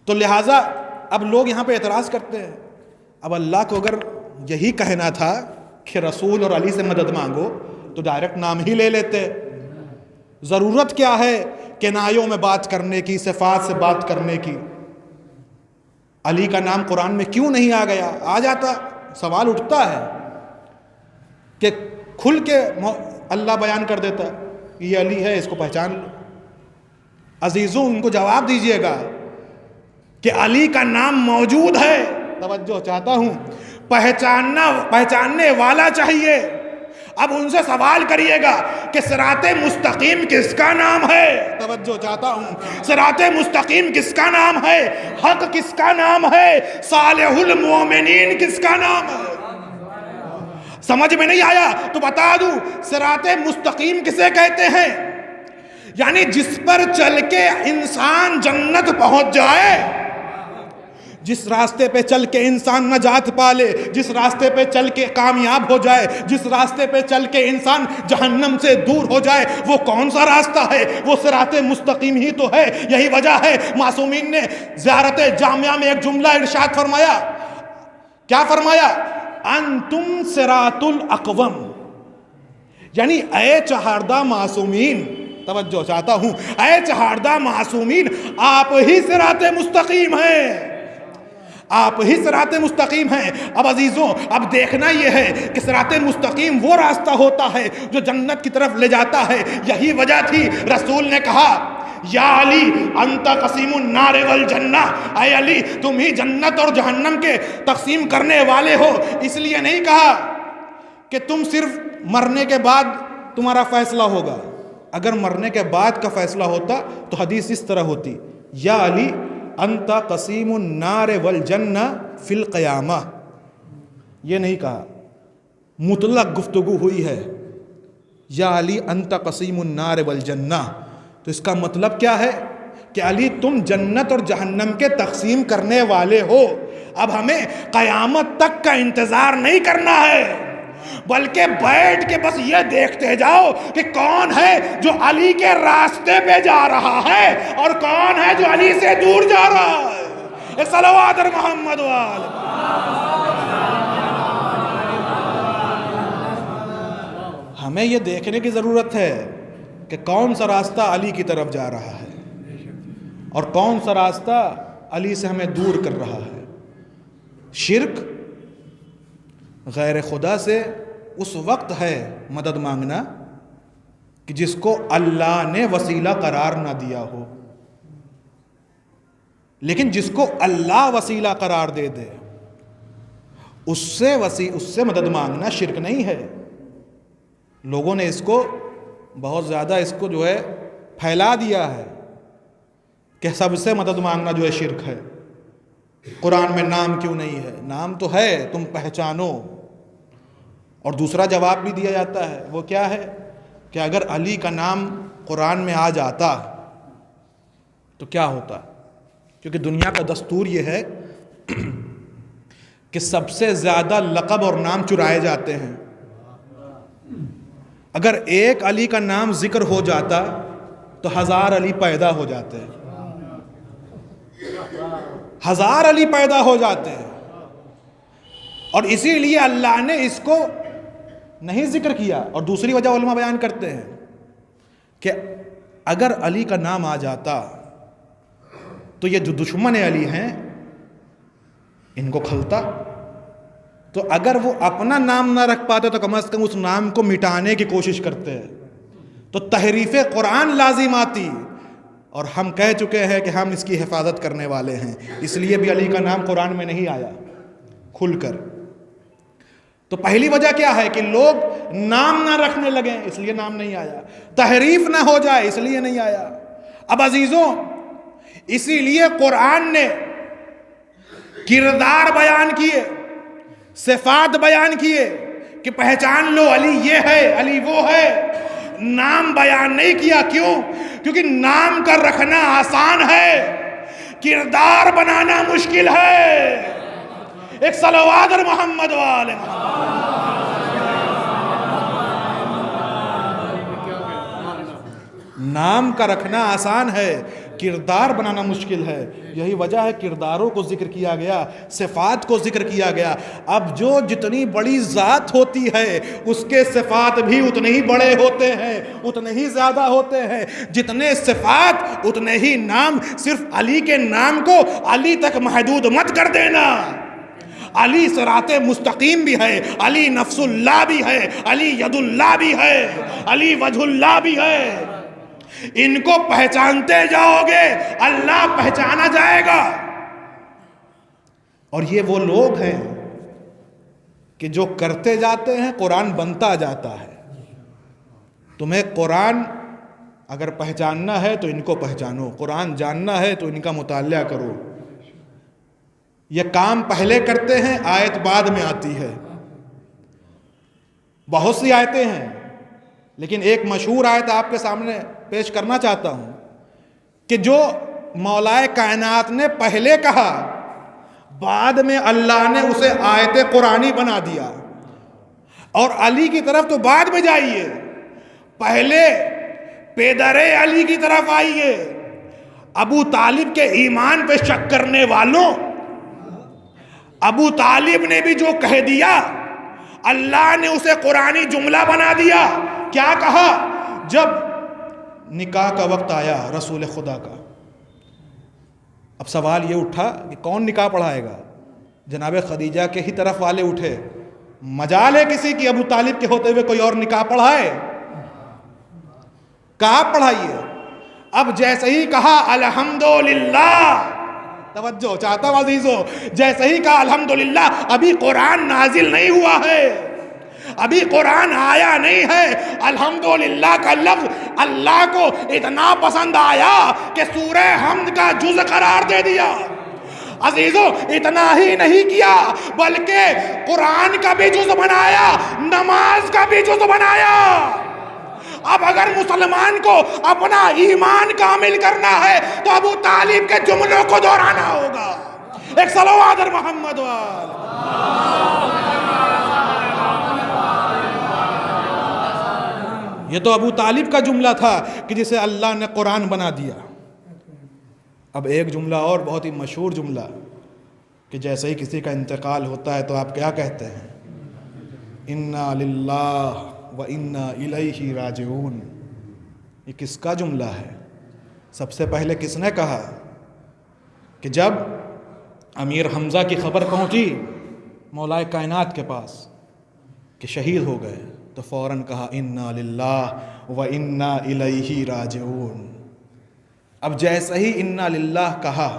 F: تو لہٰذا اب لوگ یہاں پہ اعتراض کرتے ہیں، اب اللہ کو اگر یہی کہنا تھا کہ رسول اور علی سے مدد مانگو تو ڈائریکٹ نام ہی لے لیتے، ضرورت کیا ہے کنایوں میں بات کرنے کی، صفات سے بات کرنے کی؟ علی کا نام قرآن میں کیوں نہیں آ گیا؟ آ جاتا، سوال اٹھتا ہے کہ کھل کے اللہ بیان کر دیتا یہ علی ہے، اس کو پہچان لو۔ عزیزوں ان کو جواب دیجئے گا کہ علی کا نام موجود ہے، توجہ چاہتا ہوں، پہچاننے والا چاہیے۔ اب ان سے سوال کریے گا کہ صراط مستقیم کس کا نام ہے؟ توجہ چاہتا ہوں، صراط مستقیم کس کا نام ہے؟ حق کس کا نام ہے؟ صالح المومنین کس کا نام ہے؟ سمجھ میں نہیں آیا تو بتا دوں، صراط مستقیم کسے کہتے ہیں؟ یعنی جس پر چل کے انسان جنت پہنچ جائے، جس راستے پہ چل کے انسان نجات پالے، جس راستے پہ چل کے کامیاب ہو جائے، جس راستے پہ چل کے انسان جہنم سے دور ہو جائے، وہ کون سا راستہ ہے؟ وہ صراط مستقیم ہی تو ہے۔ یہی وجہ ہے معصومین نے زیارت جامعہ میں ایک جملہ ارشاد فرمایا، کیا فرمایا؟ انتم صراط الاقوم، یعنی اے چہاردہ معصومین، توجہ چاہتا ہوں، اے چہاردہ معصومین، آپ ہی صراط مستقیم ہیں، آپ ہی صراط مستقیم ہیں۔ اب عزیزوں اب دیکھنا یہ ہے کہ صراط مستقیم وہ راستہ ہوتا ہے جو جنت کی طرف لے جاتا ہے۔ یہی وجہ تھی رسول نے کہا یا علی انت قسیم النار والجنہ، اے علی تم ہی جنت اور جہنم کے تقسیم کرنے والے ہو۔ اس لیے نہیں کہا کہ تم صرف مرنے کے بعد تمہارا فیصلہ ہوگا، اگر مرنے کے بعد کا فیصلہ ہوتا تو حدیث اس طرح ہوتی، یا علی انت قسیم النار والجنہ فی القیامہ، یہ نہیں کہا، مطلق گفتگو ہوئی ہے، یا علی انت قسیم النار والجنہ۔ تو اس کا مطلب کیا ہے کہ علی تم جنت اور جہنم کے تقسیم کرنے والے ہو۔ اب ہمیں قیامت تک کا انتظار نہیں کرنا ہے، بلکہ بیٹھ کے بس یہ دیکھتے جاؤ کہ کون ہے جو علی کے راستے پہ جا رہا ہے اور کون ہے جو علی سے دور جا رہا ہے۔ ایک صلوات اور محمد وال۔ ہمیں یہ دیکھنے کی ضرورت ہے کہ کون سا راستہ علی کی طرف جا رہا ہے اور کون سا راستہ علی سے ہمیں دور کر رہا ہے۔ شرک، غیر خدا سے اس وقت ہے مدد مانگنا کہ جس کو اللہ نے وسیلہ قرار نہ دیا ہو، لیکن جس کو اللہ وسیلہ قرار دے دے اس سے مدد مانگنا شرک نہیں ہے۔ لوگوں نے اس کو بہت زیادہ جو ہے پھیلا دیا ہے کہ سب سے مدد مانگنا جو ہے شرک ہے۔ قرآن میں نام کیوں نہیں ہے؟ نام تو ہے، تم پہچانو۔ اور دوسرا جواب بھی دیا جاتا ہے، وہ کیا ہے کہ اگر علی کا نام قرآن میں آ جاتا تو کیا ہوتا؟ کیونکہ دنیا کا دستور یہ ہے کہ سب سے زیادہ لقب اور نام چرائے جاتے ہیں۔ اگر ایک علی کا نام ذکر ہو جاتا تو 1000 علی پیدا ہو جاتے ہیں، 1000 علی پیدا ہو جاتے ہیں۔ اور اسی لیے اللہ نے اس کو نہیں ذکر کیا۔ اور دوسری وجہ علماء بیان کرتے ہیں کہ اگر علی کا نام آ جاتا تو یہ جو دشمن علی ہیں ان کو کھلتا، تو اگر وہ اپنا نام نہ رکھ پاتے تو کم از کم اس نام کو مٹانے کی کوشش کرتے ہیں، تو تحریف قرآن لازم آتی۔ اور ہم کہہ چکے ہیں کہ ہم اس کی حفاظت کرنے والے ہیں، اس لیے بھی علی کا نام قرآن میں نہیں آیا کھل کر۔ تو پہلی وجہ کیا ہے کہ لوگ نام نہ رکھنے لگیں، اس لیے نام نہیں آیا، تحریف نہ ہو جائے اس لیے نہیں آیا۔ اب عزیزوں، اسی لیے قرآن نے کردار بیان کیے، صفات بیان کیے کہ پہچان لو علی یہ ہے، علی وہ ہے۔ نام بیان نہیں کیا، کیوں؟ کیونکہ نام کا رکھنا آسان ہے، کردار بنانا مشکل ہے۔ ایک صلوات محمد والے نام کا رکھنا آسان ہے، کردار بنانا مشکل ہے۔ یہی وجہ ہے کرداروں کو ذکر کیا گیا، صفات کو ذکر کیا گیا۔ اب جو جتنی بڑی ذات ہوتی ہے اس کے صفات بھی اتنے ہی بڑے ہوتے ہیں، اتنے ہی زیادہ ہوتے ہیں۔ جتنے صفات اتنے ہی نام۔ صرف علی کے نام کو علی تک محدود مت کر دینا۔ علی صراط مستقیم بھی ہے، علی نفس اللہ بھی ہے، علی ید اللہ بھی ہے، علی وجہ اللہ بھی ہے۔ ان کو پہچانتے جاؤ گے اللہ پہچانا جائے گا۔ اور یہ وہ لوگ ہیں کہ جو کرتے جاتے ہیں قرآن بنتا جاتا ہے۔ تمہیں قرآن اگر پہچاننا ہے تو ان کو پہچانو، قرآن جاننا ہے تو ان کا مطالعہ کرو۔ یہ کام پہلے کرتے ہیں، آیت بعد میں آتی ہے۔ بہت سی آیتیں ہیں، لیکن ایک مشہور آیت آپ کے سامنے پیش کرنا چاہتا ہوں کہ جو مولا کائنات نے پہلے کہا، بعد میں اللہ نے اسے آیت قرآنی بنا دیا۔ اور علی کی طرف تو بعد میں جائیے، پہلے پیدر علی کی طرف آئیے۔ ابو طالب کے ایمان پہ شک کرنے والوں، ابو طالب نے بھی جو کہہ دیا اللہ نے اسے قرآنی جملہ بنا دیا۔ کیا کہا؟ جب نکاح کا وقت آیا رسول خدا کا، اب سوال یہ اٹھا کہ کون نکاح پڑھائے گا؟ جناب خدیجہ کے ہی طرف والے اٹھے، مجال ہے کسی کی ابو طالب کے ہوتے ہوئے کوئی اور نکاح پڑھائے؟ کہا پڑھائیے۔ اب جیسے ہی کہا الحمدللہ، توجہ چاہتا ہوں عزیزو، جیسے ہی کہا الحمدللہ، ابھی قرآن نازل نہیں ہوا ہے، ابھی قرآن آیا نہیں ہے۔ الحمدللہ کا لفظ اللہ کو اتنا پسند آیا کہ سورہ حمد کا جز قرار دے دیا۔ عزیزو، اتنا ہی نہیں کیا بلکہ قرآن کا بھی جز بنایا، نماز کا بھی جز بنایا۔ اب اگر مسلمان کو اپنا ایمان کامل کرنا ہے تو ابو طالب کے جملوں کو دہرانا ہوگا۔ ایک صلوات محمد وال۔ یہ تو ابو طالب کا جملہ تھا کہ جسے اللہ نے قرآن بنا دیا۔ اب ایک جملہ اور بہت ہی مشہور جملہ کہ جیسے ہی کسی کا انتقال ہوتا ہے تو آپ کیا کہتے ہیں؟ انا للہ وَإِنَّا إِلَيْهِ رَاجِعُونَ۔ یہ کس کا جملہ ہے؟ سب سے پہلے کس نے کہا کہ جب امیر حمزہ کی خبر پہنچی مولا کائنات کے پاس کہ شہید ہو گئے تو فوراً کہا اِنَّا لِلَّهِ وَإِنَّا إِلَيْهِ راجعون۔ اب جیسا ہی اِنَّا لِلَّهِ کہا،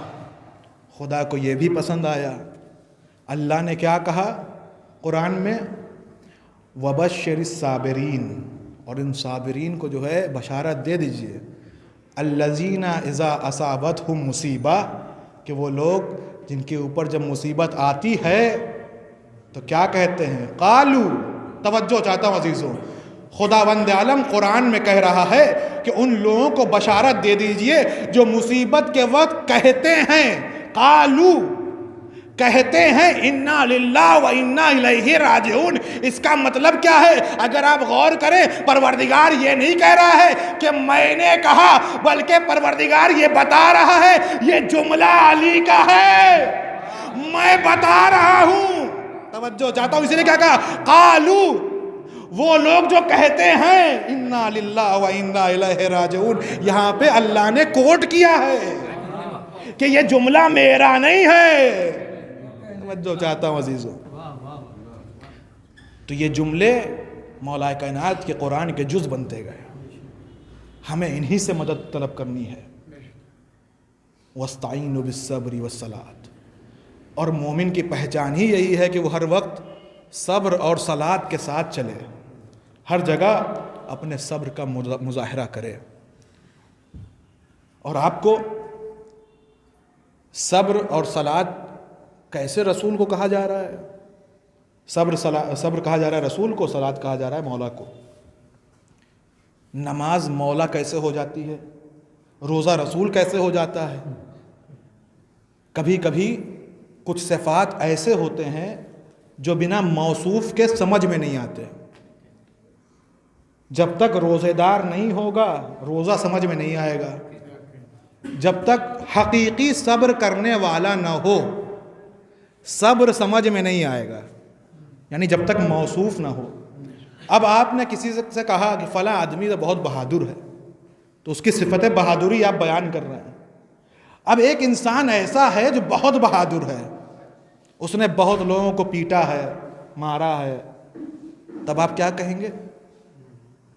F: خدا کو یہ بھی پسند آیا۔ اللہ نے کیا کہا قرآن میں؟ وَبَشِّرِ الصَّابِرِينَ، اور ان صابرین کو جو ہے بشارت دے دیجئے، الَّذِينَ إِذَا أَصَابَتْهُمْ مصیبہ، کہ وہ لوگ جن کے اوپر جب مصیبت آتی ہے تو کیا کہتے ہیں؟ قالو، توجہ چاہتا ہوں عزیزوں، خداوند عالم قرآن میں کہہ رہا ہے کہ ان لوگوں کو بشارت دے دیجئے جو مصیبت کے وقت کہتے ہیں، قالو، کہتے ہیں انا للہ و انا الیہ راجعون۔ اس کا مطلب کیا ہے؟ اگر آپ غور کریں، پروردگار یہ نہیں کہہ رہا ہے کہ میں نے کہا، بلکہ پروردگار یہ بتا رہا ہے یہ جملہ علی کا ہے، میں بتا رہا ہوں۔ توجہ چاہتا ہوں، اسی نے کیا کہا؟ قالو، وہ لوگ جو کہتے ہیں انا للہ و انا الیہ راجعون، یہاں پہ اللہ نے کوٹ کیا ہے کہ یہ جملہ میرا نہیں ہے۔ توجہ چاہتا ہوں عزیزوں، تو یہ جملے مولا کائنات کے قرآن کے جز بنتے گئے، ہمیں انہی سے مدد طلب کرنی ہے۔ وَاسْتَعِينُوا بِالصَّبْرِ وَالصَّلَاةِ، اور مومن کی پہچان ہی یہی ہے کہ وہ ہر وقت صبر اور صلاۃ کے ساتھ چلے، ہر جگہ اپنے صبر کا مظاہرہ کرے۔ اور آپ کو صبر اور صلاۃ کیسے رسول کو کہا جا رہا ہے؟ صبر کہا جا رہا ہے رسول کو، صلاۃ کہا جا رہا ہے مولا کو۔ نماز مولا کیسے ہو جاتی ہے؟ روزہ رسول کیسے ہو جاتا ہے؟ کبھی کبھی کچھ صفات ایسے ہوتے ہیں جو بنا موصوف کے سمجھ میں نہیں آتے۔ جب تک روزے دار نہیں ہوگا روزہ سمجھ میں نہیں آئے گا، جب تک حقیقی صبر کرنے والا نہ ہو صبر سمجھ میں نہیں آئے گا، یعنی جب تک موصوف نہ ہو۔ اب آپ نے کسی سے کہا کہ فلاں آدمی تو بہت بہادر ہے، تو اس کی صفت بہادری آپ بیان کر رہے ہیں۔ اب ایک انسان ایسا ہے جو بہت بہادر ہے، اس نے بہت لوگوں کو پیٹا ہے، مارا ہے، تب آپ کیا کہیں گے؟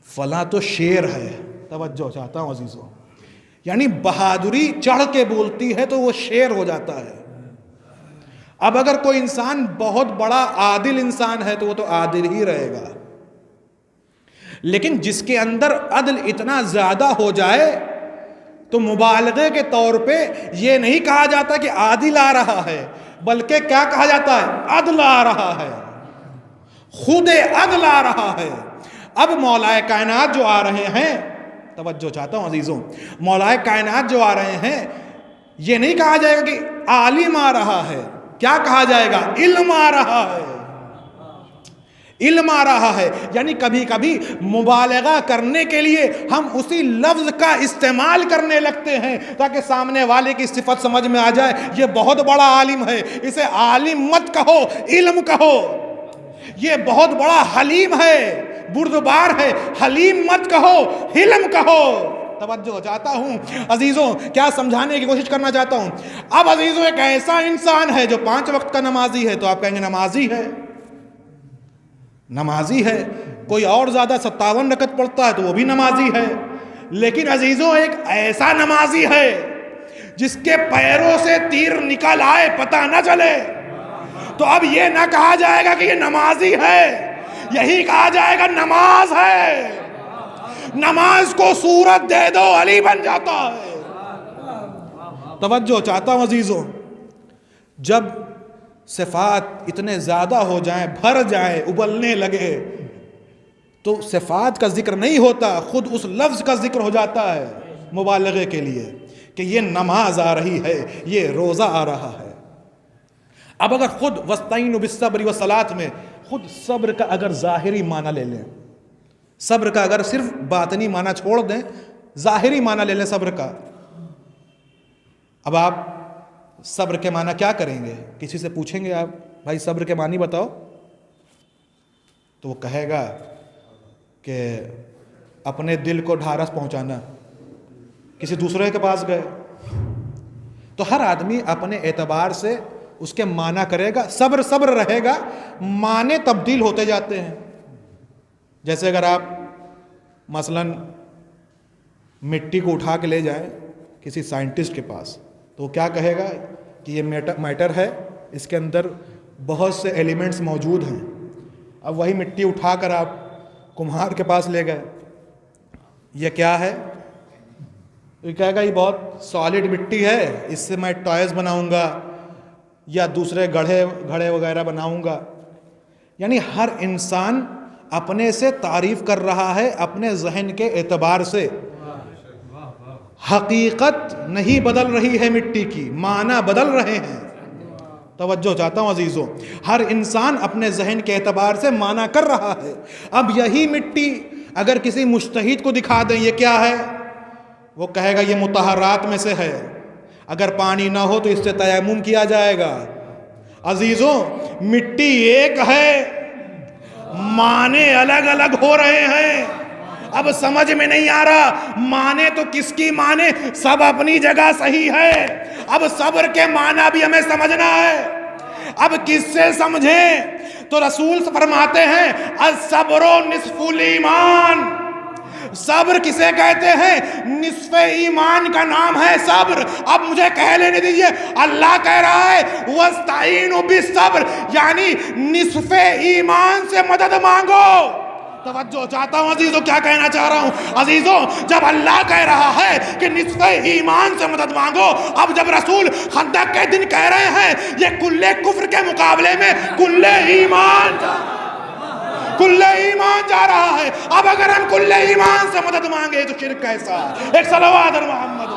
F: فلاں تو شیر ہے۔ توجہ چاہتا ہوں عزیزوں، یعنی بہادری چڑھ کے بولتی ہے تو وہ شیر ہو جاتا ہے۔ اب اگر کوئی انسان بہت بڑا عادل انسان ہے تو وہ تو عادل ہی رہے گا، لیکن جس کے اندر عدل اتنا زیادہ ہو جائے تو مبالغے کے طور پہ یہ نہیں کہا جاتا کہ عادل آ رہا ہے، بلکہ کیا کہا جاتا ہے؟ عدل آ رہا ہے، خود عدل آ رہا ہے۔ اب مولا کائنات جو آ رہے ہیں، توجہ چاہتا ہوں عزیزوں، مولا کائنات جو آ رہے ہیں، یہ نہیں کہا جائے گا کہ عالم آ رہا ہے، کیا کہا جائے گا؟ علم آ رہا ہے، علم آ رہا ہے۔ یعنی کبھی کبھی مبالغہ کرنے کے لیے ہم اسی لفظ کا استعمال کرنے لگتے ہیں تاکہ سامنے والے کی صفت سمجھ میں آ جائے، یہ بہت بڑا عالم ہے، اسے عالم مت کہو، علم کہو۔ یہ بہت بڑا حلیم ہے، بردبار ہے، حلیم مت کہو، حلم کہو۔ توجہ چاہتا ہوں عزیزوں، کیا سمجھانے کی کوشش کرنا چاہتا ہوں؟ اب عزیزوں، ایک ایسا انسان ہے جو 5 وقت کا نمازی ہے، تو آپ کہیں گے نمازی ہے، نمازی ہے۔ کوئی اور زیادہ 57 رکعت پڑھتا ہے تو وہ بھی نمازی ہے۔ لیکن عزیزوں، ایک ایسا نمازی ہے جس کے پیروں سے تیر نکل آئے پتہ نہ چلے، تو اب یہ نہ کہا جائے گا کہ یہ نمازی ہے، یہی کہا جائے گا نماز ہے۔ نماز کو صورت دے دو علی بن جاتا ہے۔ توجہ چاہتا ہوں عزیزوں، جب صفات اتنے زیادہ ہو جائیں، بھر جائیں، ابلنے لگے، تو صفات کا ذکر نہیں ہوتا، خود اس لفظ کا ذکر ہو جاتا ہے مبالغے کے لیے کہ یہ نماز آ رہی ہے، یہ روزہ آ رہا ہے۔ اب اگر خود وَاسْتَعِينُوا بِالصَّبْرِ وَالصَّلَاةِ میں خود صبر کا اگر ظاہری معنی لے لیں، صبر کا اگر صرف باطنی معنی چھوڑ دیں، ظاہری معنی لے لیں صبر کا، اب آپ صبر کے معنی کیا کریں گے؟ کسی سے پوچھیں گے آپ بھائی صبر کے معنی بتاؤ، تو وہ کہے گا کہ اپنے دل کو ڈھارس پہنچانا۔ کسی دوسرے کے پاس گئے تو ہر آدمی اپنے اعتبار سے اس کے معنی کرے گا، صبر صبر رہے گا، معنی تبدیل ہوتے جاتے ہیں۔ جیسے اگر آپ مثلاً مٹی کو اٹھا کے لے جائیں کسی سائنٹسٹ کے پاس تو وہ کیا کہے گا کہ یہ میٹر ہے, اس کے اندر بہت سے ایلیمنٹس موجود ہیں. اب وہی مٹی اٹھا کر آپ کمہار کے پاس لے گئے, یہ کیا ہے؟ یہ کہے گا یہ بہت سالڈ مٹی ہے, اس سے میں ٹوائز بناؤں گا یا دوسرے گھڑے وغیرہ بناؤں گا. یعنی ہر انسان اپنے سے تعریف کر رہا ہے اپنے ذہن کے اعتبار سے. حقیقت نہیں بدل رہی ہے مٹی کی, معنی بدل رہے ہیں. توجہ چاہتا ہوں عزیزوں, ہر انسان اپنے ذہن کے اعتبار سے معنی کر رہا ہے. اب یہی مٹی اگر کسی مجتہد کو دکھا دیں یہ کیا ہے, وہ کہے گا یہ مطہرات میں سے ہے, اگر پانی نہ ہو تو اس سے تیمم کیا جائے گا. عزیزوں مٹی ایک ہے, معنی الگ الگ ہو رہے ہیں. اب سمجھ میں نہیں آ رہا معنی تو کس کی معنی, سب اپنی جگہ صحیح ہے. اب صبر کے معنی بھی ہمیں سمجھنا ہے. اب کس سے سمجھیں؟ تو رسول فرماتے ہیں الصبر نصف الایمان. صبر کسے کہتے ہیں؟ نصف ایمان کا نام ہے صبر. اب مجھے کہہ لینے دیجئے, اللہ کہہ رہا ہے وَاسْتَعِينُوا بِالصَّبْرِ, یعنی نصف ایمان سے مدد مانگو. توجہ چاہتا ہوں عزیزوں, کیا کہنا چاہ رہا ہوں عزیزوں, جب اللہ کہہ رہا ہے کہ نصف ایمان سے مدد مانگو, اب جب رسول خندق کے دن کہہ رہے ہیں یہ کل کفر کے مقابلے میں کل ایمان جا رہا ہے. اب اگر ہم کل ایمان سے مدد مانگے تو شرک کیسا؟ ایک صلوات علی محمد.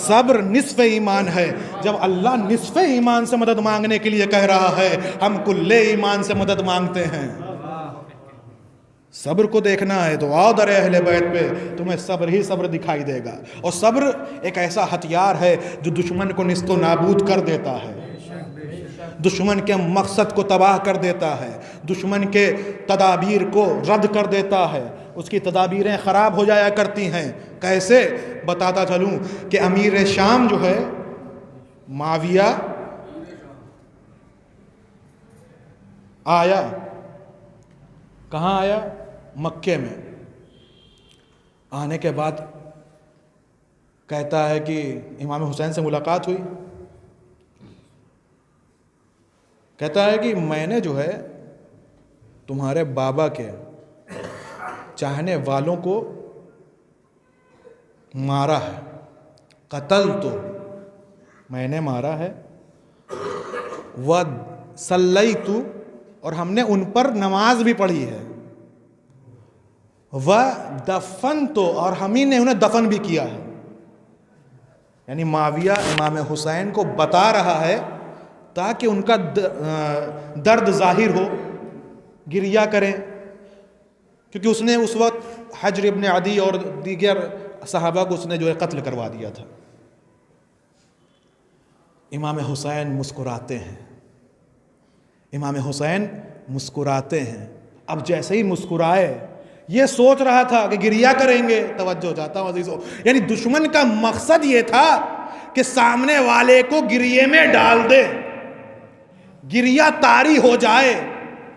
F: صبر نصف ایمان ہے. جب اللہ نصف ایمان سے مدد مانگنے کے لیے کہہ رہا ہے, ہم کل ایمان سے مدد مانگتے ہیں. صبر کو دیکھنا ہے تو آؤ در اہل بیت پہ, تمہیں صبر ہی صبر دکھائی دے گا. اور صبر ایک ایسا ہتھیار ہے جو دشمن کو نیست و نابود کر دیتا ہے, دشمن کے مقصد کو تباہ کر دیتا ہے, دشمن کے تدابیر کو رد کر دیتا ہے, اس کی تدابیریں خراب ہو جایا کرتی ہیں. کیسے بتاتا چلوں کہ امیر شام جو ہے معاویہ آیا, کہاں آیا؟ مکے میں. آنے کے بعد کہتا ہے کہ امام حسین سے ملاقات ہوئی. کہتا ہے کہ میں نے جو ہے تمہارے بابا کے چاہنے والوں کو مارا ہے, قتل تو میں نے مارا ہے, وَصَلَّيْتُ, اور ہم نے ان پر نماز بھی پڑھی ہے, وَدَفَنْتُ, اور ہم ہی نے انہیں دفن بھی کیا ہے. یعنی معاویہ امام حسین کو بتا رہا ہے تاکہ ان کا درد ظاہر ہو, گریہ کریں, کیونکہ اس نے اس وقت حجر ابن عدی اور دیگر صحابہ کو اس نے جو ہے قتل کروا دیا تھا. امام حسین مسکراتے ہیں, امام حسین مسکراتے ہیں. اب جیسے ہی مسکرائے, یہ سوچ رہا تھا کہ گریہ کریں گے. توجہ چاہتا ہوں عزیزوں, یعنی دشمن کا مقصد یہ تھا کہ سامنے والے کو گریے میں ڈال دے, گریہ طاری ہو جائے,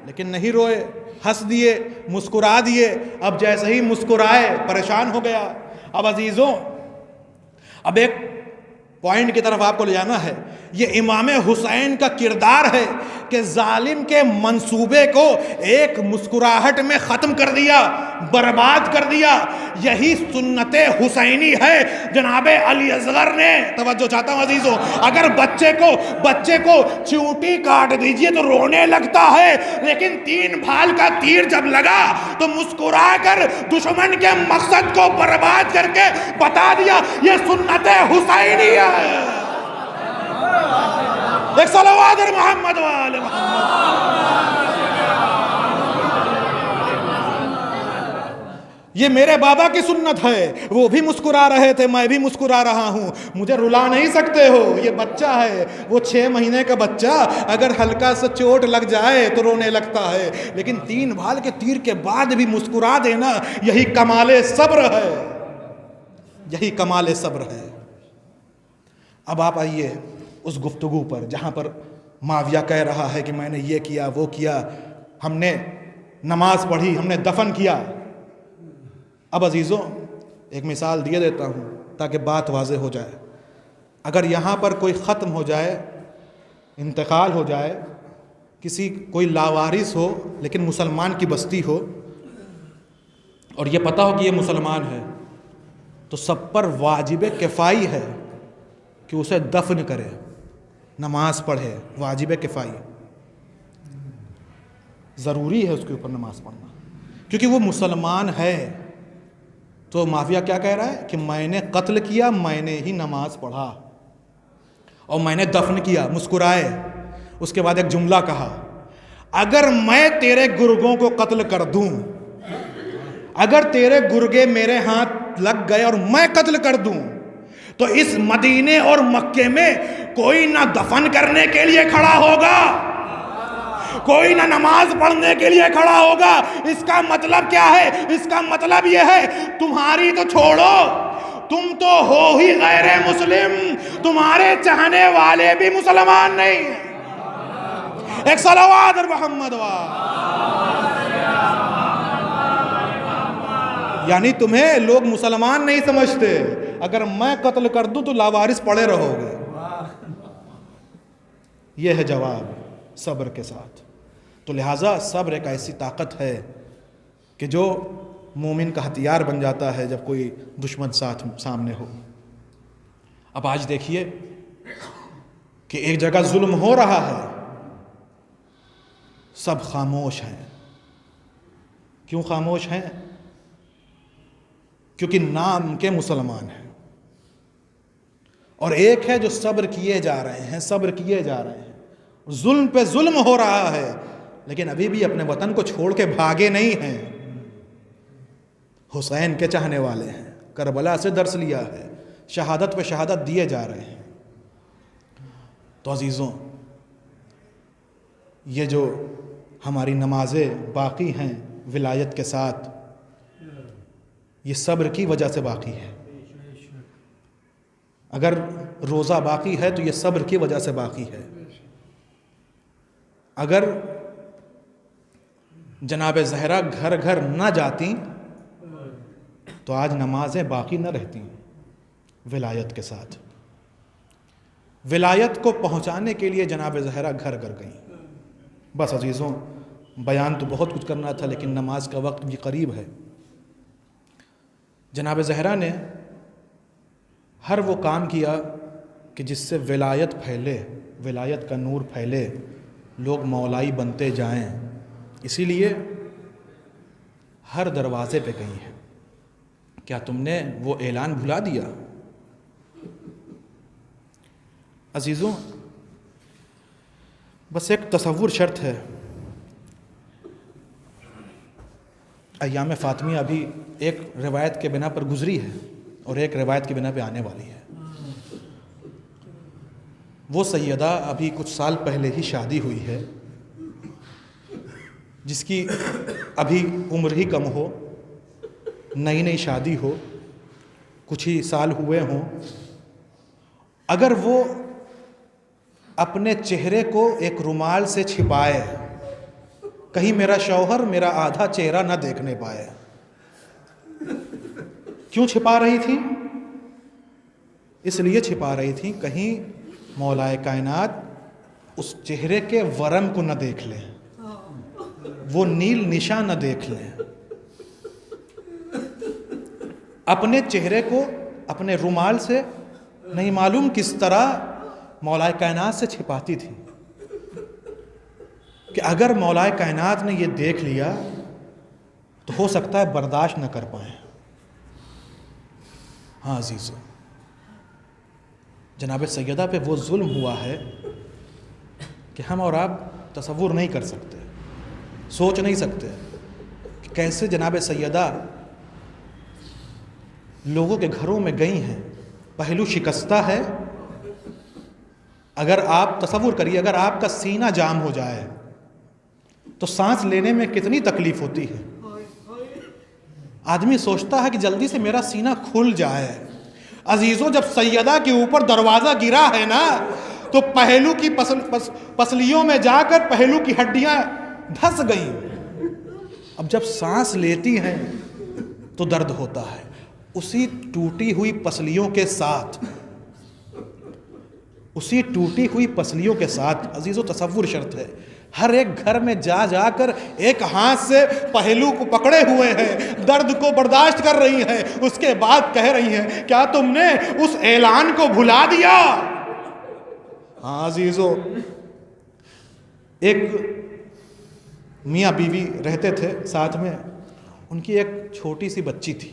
F: لیکن نہیں روئے, ہنس دیے, مسکرا دیے. اب جیسے ہی مسکرائے پریشان ہو گیا. اب عزیزوں اب ایک پوائنٹ کی طرف آپ کو لے جانا ہے. یہ امام حسین کا کردار ہے کہ ظالم کے منصوبے کو ایک مسکراہٹ میں ختم کر دیا, برباد کر دیا. یہی سنت حسینی ہے جناب علی اصغر نے. توجہ چاہتا ہوں عزیزوں, اگر بچے کو چیونٹی کاٹ دیجئے تو رونے لگتا ہے, لیکن 3 بھال کا تیر جب لگا تو مسکرا کر دشمن کے مقصد کو برباد کر کے بتا دیا یہ سنت حسینی ہے. ایک صلوات علی محمد وآل محمد. یہ میرے بابا کی سنت ہے، وہ بھی مسکرا رہے تھے، میں بھی مسکرا رہا ہوں، مجھے رلا نہیں سکتے ہو، یہ بچہ ہے، وہ 6 مہینے کا بچہ اگر ہلکا سا چوٹ لگ جائے تو رونے لگتا ہے، لیکن 3 بھال کے تیر کے بعد بھی مسکرا دینا، یہی کمال صبر ہے، یہی کمال صبر ہے۔ اب آپ آئیے اس گفتگو پر جہاں پر معاویہ کہہ رہا ہے کہ میں نے یہ کیا وہ کیا، ہم نے نماز پڑھی، ہم نے دفن کیا۔ اب عزیزوں ایک مثال دیے دیتا ہوں تاکہ بات واضح ہو جائے۔ اگر یہاں پر کوئی ختم ہو جائے، انتقال ہو جائے، کوئی لاوارث ہو لیکن مسلمان کی بستی ہو اور یہ پتہ ہو کہ یہ مسلمان ہے، تو سب پر واجب کفائی ہے کہ اسے دفن کرے، نماز پڑھے، واجب کفائی، ضروری ہے اس کے اوپر نماز پڑھنا، کیونکہ وہ مسلمان ہے۔ تو معاویہ کیا کہہ رہا ہے کہ میں نے قتل کیا، میں نے ہی نماز پڑھا اور میں نے دفن کیا، مسکرائے۔ اس کے بعد ایک جملہ کہا، اگر میں تیرے گرگوں کو قتل کر دوں، اگر تیرے گرگے میرے ہاتھ لگ گئے اور میں قتل کر دوں تو اس مدینے اور مکے میں کوئی نہ دفن کرنے کے لیے کھڑا ہوگا، کوئی نہ نماز پڑھنے کے لیے کھڑا ہوگا۔ اس کا مطلب کیا ہے؟ اس کا مطلب یہ ہے تمہاری تو چھوڑو، تم تو ہو ہی غیر مسلم، تمہارے چاہنے والے بھی مسلمان نہیں ہیں۔ ایک صلوات محمد یعنی تمہیں لوگ مسلمان نہیں سمجھتے، اگر میں قتل کر دوں تو لاوارث پڑے رہو گے۔ یہ ہے جواب صبر کے ساتھ۔ تو لہٰذا صبر ایک ایسی طاقت ہے کہ جو مومن کا ہتھیار بن جاتا ہے جب کوئی دشمن سامنے ہو۔ اب آج دیکھیے کہ ایک جگہ ظلم ہو رہا ہے، سب خاموش ہیں۔ کیوں خاموش ہیں؟ کیونکہ نام کے مسلمان ہیں، اور ایک ہے جو صبر کیے جا رہے ہیں، صبر کیے جا رہے ہیں، ظلم پہ ظلم ہو رہا ہے لیکن ابھی بھی اپنے وطن کو چھوڑ کے بھاگے نہیں ہیں، حسین کے چاہنے والے ہیں، کربلا سے درس لیا ہے، شہادت پہ شہادت دیے جا رہے ہیں۔ تو عزیزوں یہ جو ہماری نمازیں باقی ہیں ولایت کے ساتھ، یہ صبر کی وجہ سے باقی ہے۔ اگر روزہ باقی ہے تو یہ صبر کی وجہ سے باقی ہے۔ اگر جناب زہرا گھر گھر نہ جاتی تو آج نمازیں باقی نہ رہتی ولایت کے ساتھ۔ ولایت کو پہنچانے کے لیے جناب زہرا گھر گھر گئیں۔ بس عزیزوں بیان تو بہت کچھ کرنا تھا لیکن نماز کا وقت بھی قریب ہے۔ جناب زہرا نے ہر وہ کام کیا کہ جس سے ولایت پھیلے، ولایت کا نور پھیلے، لوگ مولائی بنتے جائیں، اسی لیے ہر دروازے پہ گئی ہیں۔ کیا تم نے وہ اعلان بھلا دیا؟ عزیزوں بس ایک تصور شرط ہے۔ ایام فاطمیہ ابھی ایک روایت کے بنا پر گزری ہے اور ایک روایت کی بنا پہ آنے والی ہے۔ وہ سیدہ ابھی کچھ سال پہلے ہی شادی ہوئی ہے، جس کی ابھی عمر ہی کم ہو، نئی نئی شادی ہو، کچھ ہی سال ہوئے ہوں، اگر وہ اپنے چہرے کو ایک رومال سے چھپائے، کہیں میرا شوہر میرا آدھا چہرہ نہ دیکھنے پائے۔ کیوں چھپا رہی تھی؟ اس لیے چھپا رہی تھی کہیں مولا کائنات اس چہرے کے ورم کو نہ دیکھ لیں، وہ نیل نشان نہ دیکھ لیں۔ اپنے چہرے کو اپنے رومال سے نہیں معلوم کس طرح مولا کائنات سے چھپاتی تھی کہ اگر مولا کائنات نے یہ دیکھ لیا تو ہو سکتا ہے برداشت نہ کر پائیں۔ ہاں عزیزو، جناب سیدہ پہ وہ ظلم ہوا ہے کہ ہم اور آپ تصور نہیں کر سکتے، سوچ نہیں سکتے کہ کیسے جناب سیدہ لوگوں کے گھروں میں گئی ہیں، پہلو شکستہ ہے. اگر آپ تصور کریے، اگر آپ کا سینہ جام ہو جائے تو سانس لینے میں کتنی تکلیف ہوتی ہے. آدمی سوچتا ہے کہ جلدی سے میرا سینہ کھل جائے. عزیزوں، جب سیدہ کے اوپر دروازہ گرا ہے نا تو پہلو کی پسلیوں میں جا کر پہلو کی ہڈیاں دھس گئیں. اب جب سانس لیتی ہیں تو درد ہوتا ہے. اسی ٹوٹی ہوئی پسلیوں کے ساتھ عزیزوں تصور شرط ہے. ہر ایک گھر میں جا جا کر ایک ہاتھ سے پہلو کو پکڑے ہوئے ہیں، درد کو برداشت کر رہی ہیں. اس کے بعد کہہ رہی ہیں کیا تم نے اس اعلان کو بھلا دیا؟ ہاں عزیزوں، ایک میاں بیوی رہتے تھے ساتھ میں. ان کی ایک چھوٹی سی بچی تھی.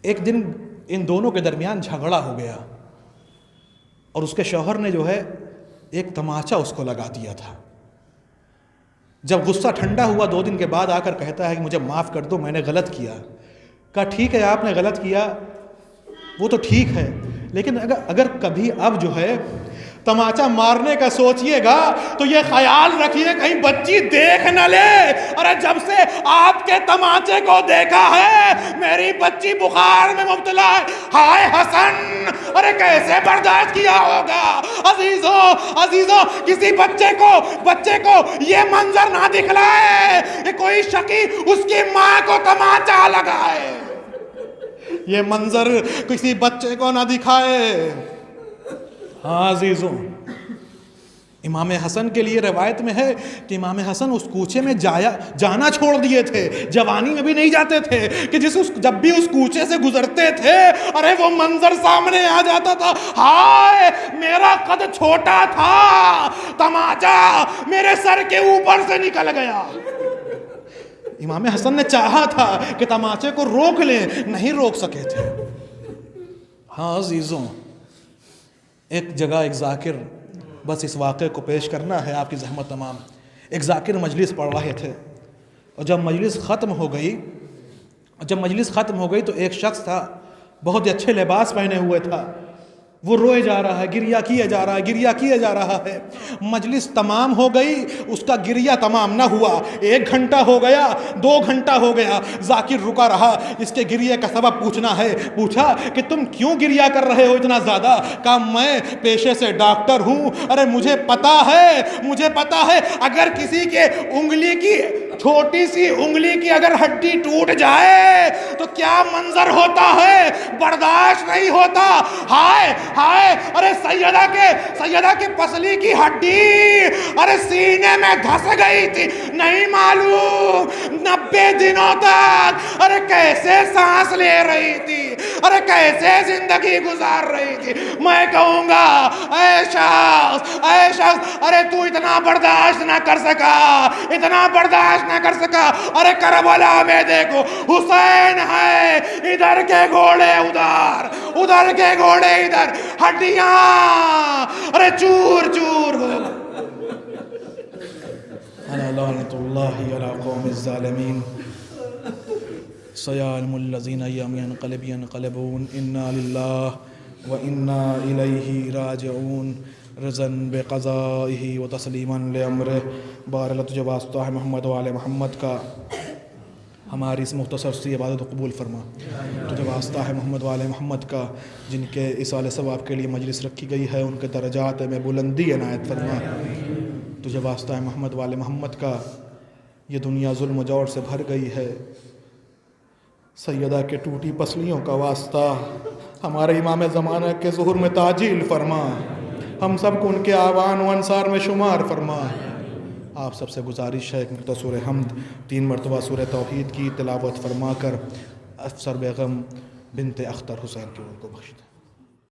F: ایک دن ان دونوں کے درمیان جھگڑا ہو گیا اور اس کے شوہر نے جو ہے ایک تماچا اس کو لگا دیا تھا. جب غصہ ٹھنڈا ہوا 2 دن کے بعد آ کر کہتا ہے کہ مجھے معاف کر دو، میں نے غلط کیا. کہا ٹھیک ہے آپ نے غلط کیا، وہ تو ٹھیک ہے، لیکن اگر کبھی اب جو ہے تماچا مارنے کا سوچئے گا تو یہ خیال رکھیے کہیں بچی دیکھ نہ لے. ارے جب سے آپ کے تماچے کو دیکھا ہے میری بچی بخار میں مبتلا ہے. ہائے حسن، ارے کیسے برداشت کیا ہوگا؟ عزیزوں کسی بچے کو یہ منظر نہ دکھلائے کہ کوئی شقی اس کی ماں کو تماچا لگائے. یہ منظر کسی بچے کو نہ دکھائے. ہاں عزیزوں، امام حسن کے لیے روایت میں ہے کہ امام حسن اس کوچے میں جانا چھوڑ دیے تھے. جوانی میں بھی نہیں جاتے تھے کہ جب بھی اس کوچے سے گزرتے تھے ارے وہ منظر سامنے آ جاتا تھا. ہائے میرا قد چھوٹا تھا، تماچا میرے سر کے اوپر سے نکل گیا. امام حسن نے چاہا تھا کہ تماچے کو روک لیں، نہیں روک سکے تھے. ہاں عزیزوں، ایک جگہ ایک ذاکر، بس اس واقعے کو پیش کرنا ہے آپ کی زحمت تمام. ایک ذاکر مجلس پڑھ رہے تھے اور جب مجلس ختم ہو گئی تو ایک شخص تھا، بہت ہی اچھے لباس پہنے ہوئے تھا. وہ روئے جا رہا ہے، گریہ کیے جا رہا ہے. مجلس تمام ہو گئی، اس کا گریہ تمام نہ ہوا. 1 گھنٹہ ہو گیا، 2 گھنٹہ ہو گیا، ذاکر رکا رہا. اس کے گریہ کا سبب پوچھنا ہے. پوچھا کہ تم کیوں گریہ کر رہے ہو اتنا زیادہ؟ کہا میں پیشے سے ڈاکٹر ہوں. ارے مجھے پتا ہے اگر کسی کے انگلی کی چھوٹی سی انگلی کی اگر ہڈی ٹوٹ جائے تو کیا منظر ہوتا ہے، برداشت نہیں ہوتا. ہائے ارے سیدہ کے پسلی کی ہڈی ارے سینے میں دھس گئی تھی، نہیں معلوم 90 دنوں تک ارے کیسے سانس لے رہی تھی، ارے کیسے زندگی گزار رہی تھی. میں کہوں گا اے شخص ارے تو اتنا برداشت نہ کر سکا. ارے کربلا میں دیکھو حسین ہے، ادھر کے گھوڑے ادھر کے گھوڑے ادھر، ہڈیاں ارے چور ہو. لعنت اللہ علی قوم الظالمین. سیعلم الذین ایام ینقلبون انا للہ وانا الیہ راجعون. رضاً بقضائہ و تسلیماً لامرہ. بار اللہ تجھے واسطہ ہے محمد و آل محمد کا ہماری اس مختصر سی عبادت کو قبول فرما. تجھے واسطہ ہے محمد و آل محمد کا جن کے اصال ثواب کے لیے مجلس رکھی گئی ہے، ان کے درجات میں بلندی عنایت فرما. تجھے واسطہ ہے محمد و آل محمد کا یہ دنیا ظلم و جور سے بھر گئی ہے. سیدہ کے ٹوٹی پسلیوں کا واسطہ ہمارے امام زمانہ کے ظہور میں تعجیل فرما. ہم سب کو ان کے آوان و انصار میں شمار فرما. آپ سب سے گزارش ہے کہ سورہ حمد 3 مرتبہ سورہ توحید کی تلاوت فرما کر افسر بیگم بنت اختر حسین کی روح کو بخش دیں.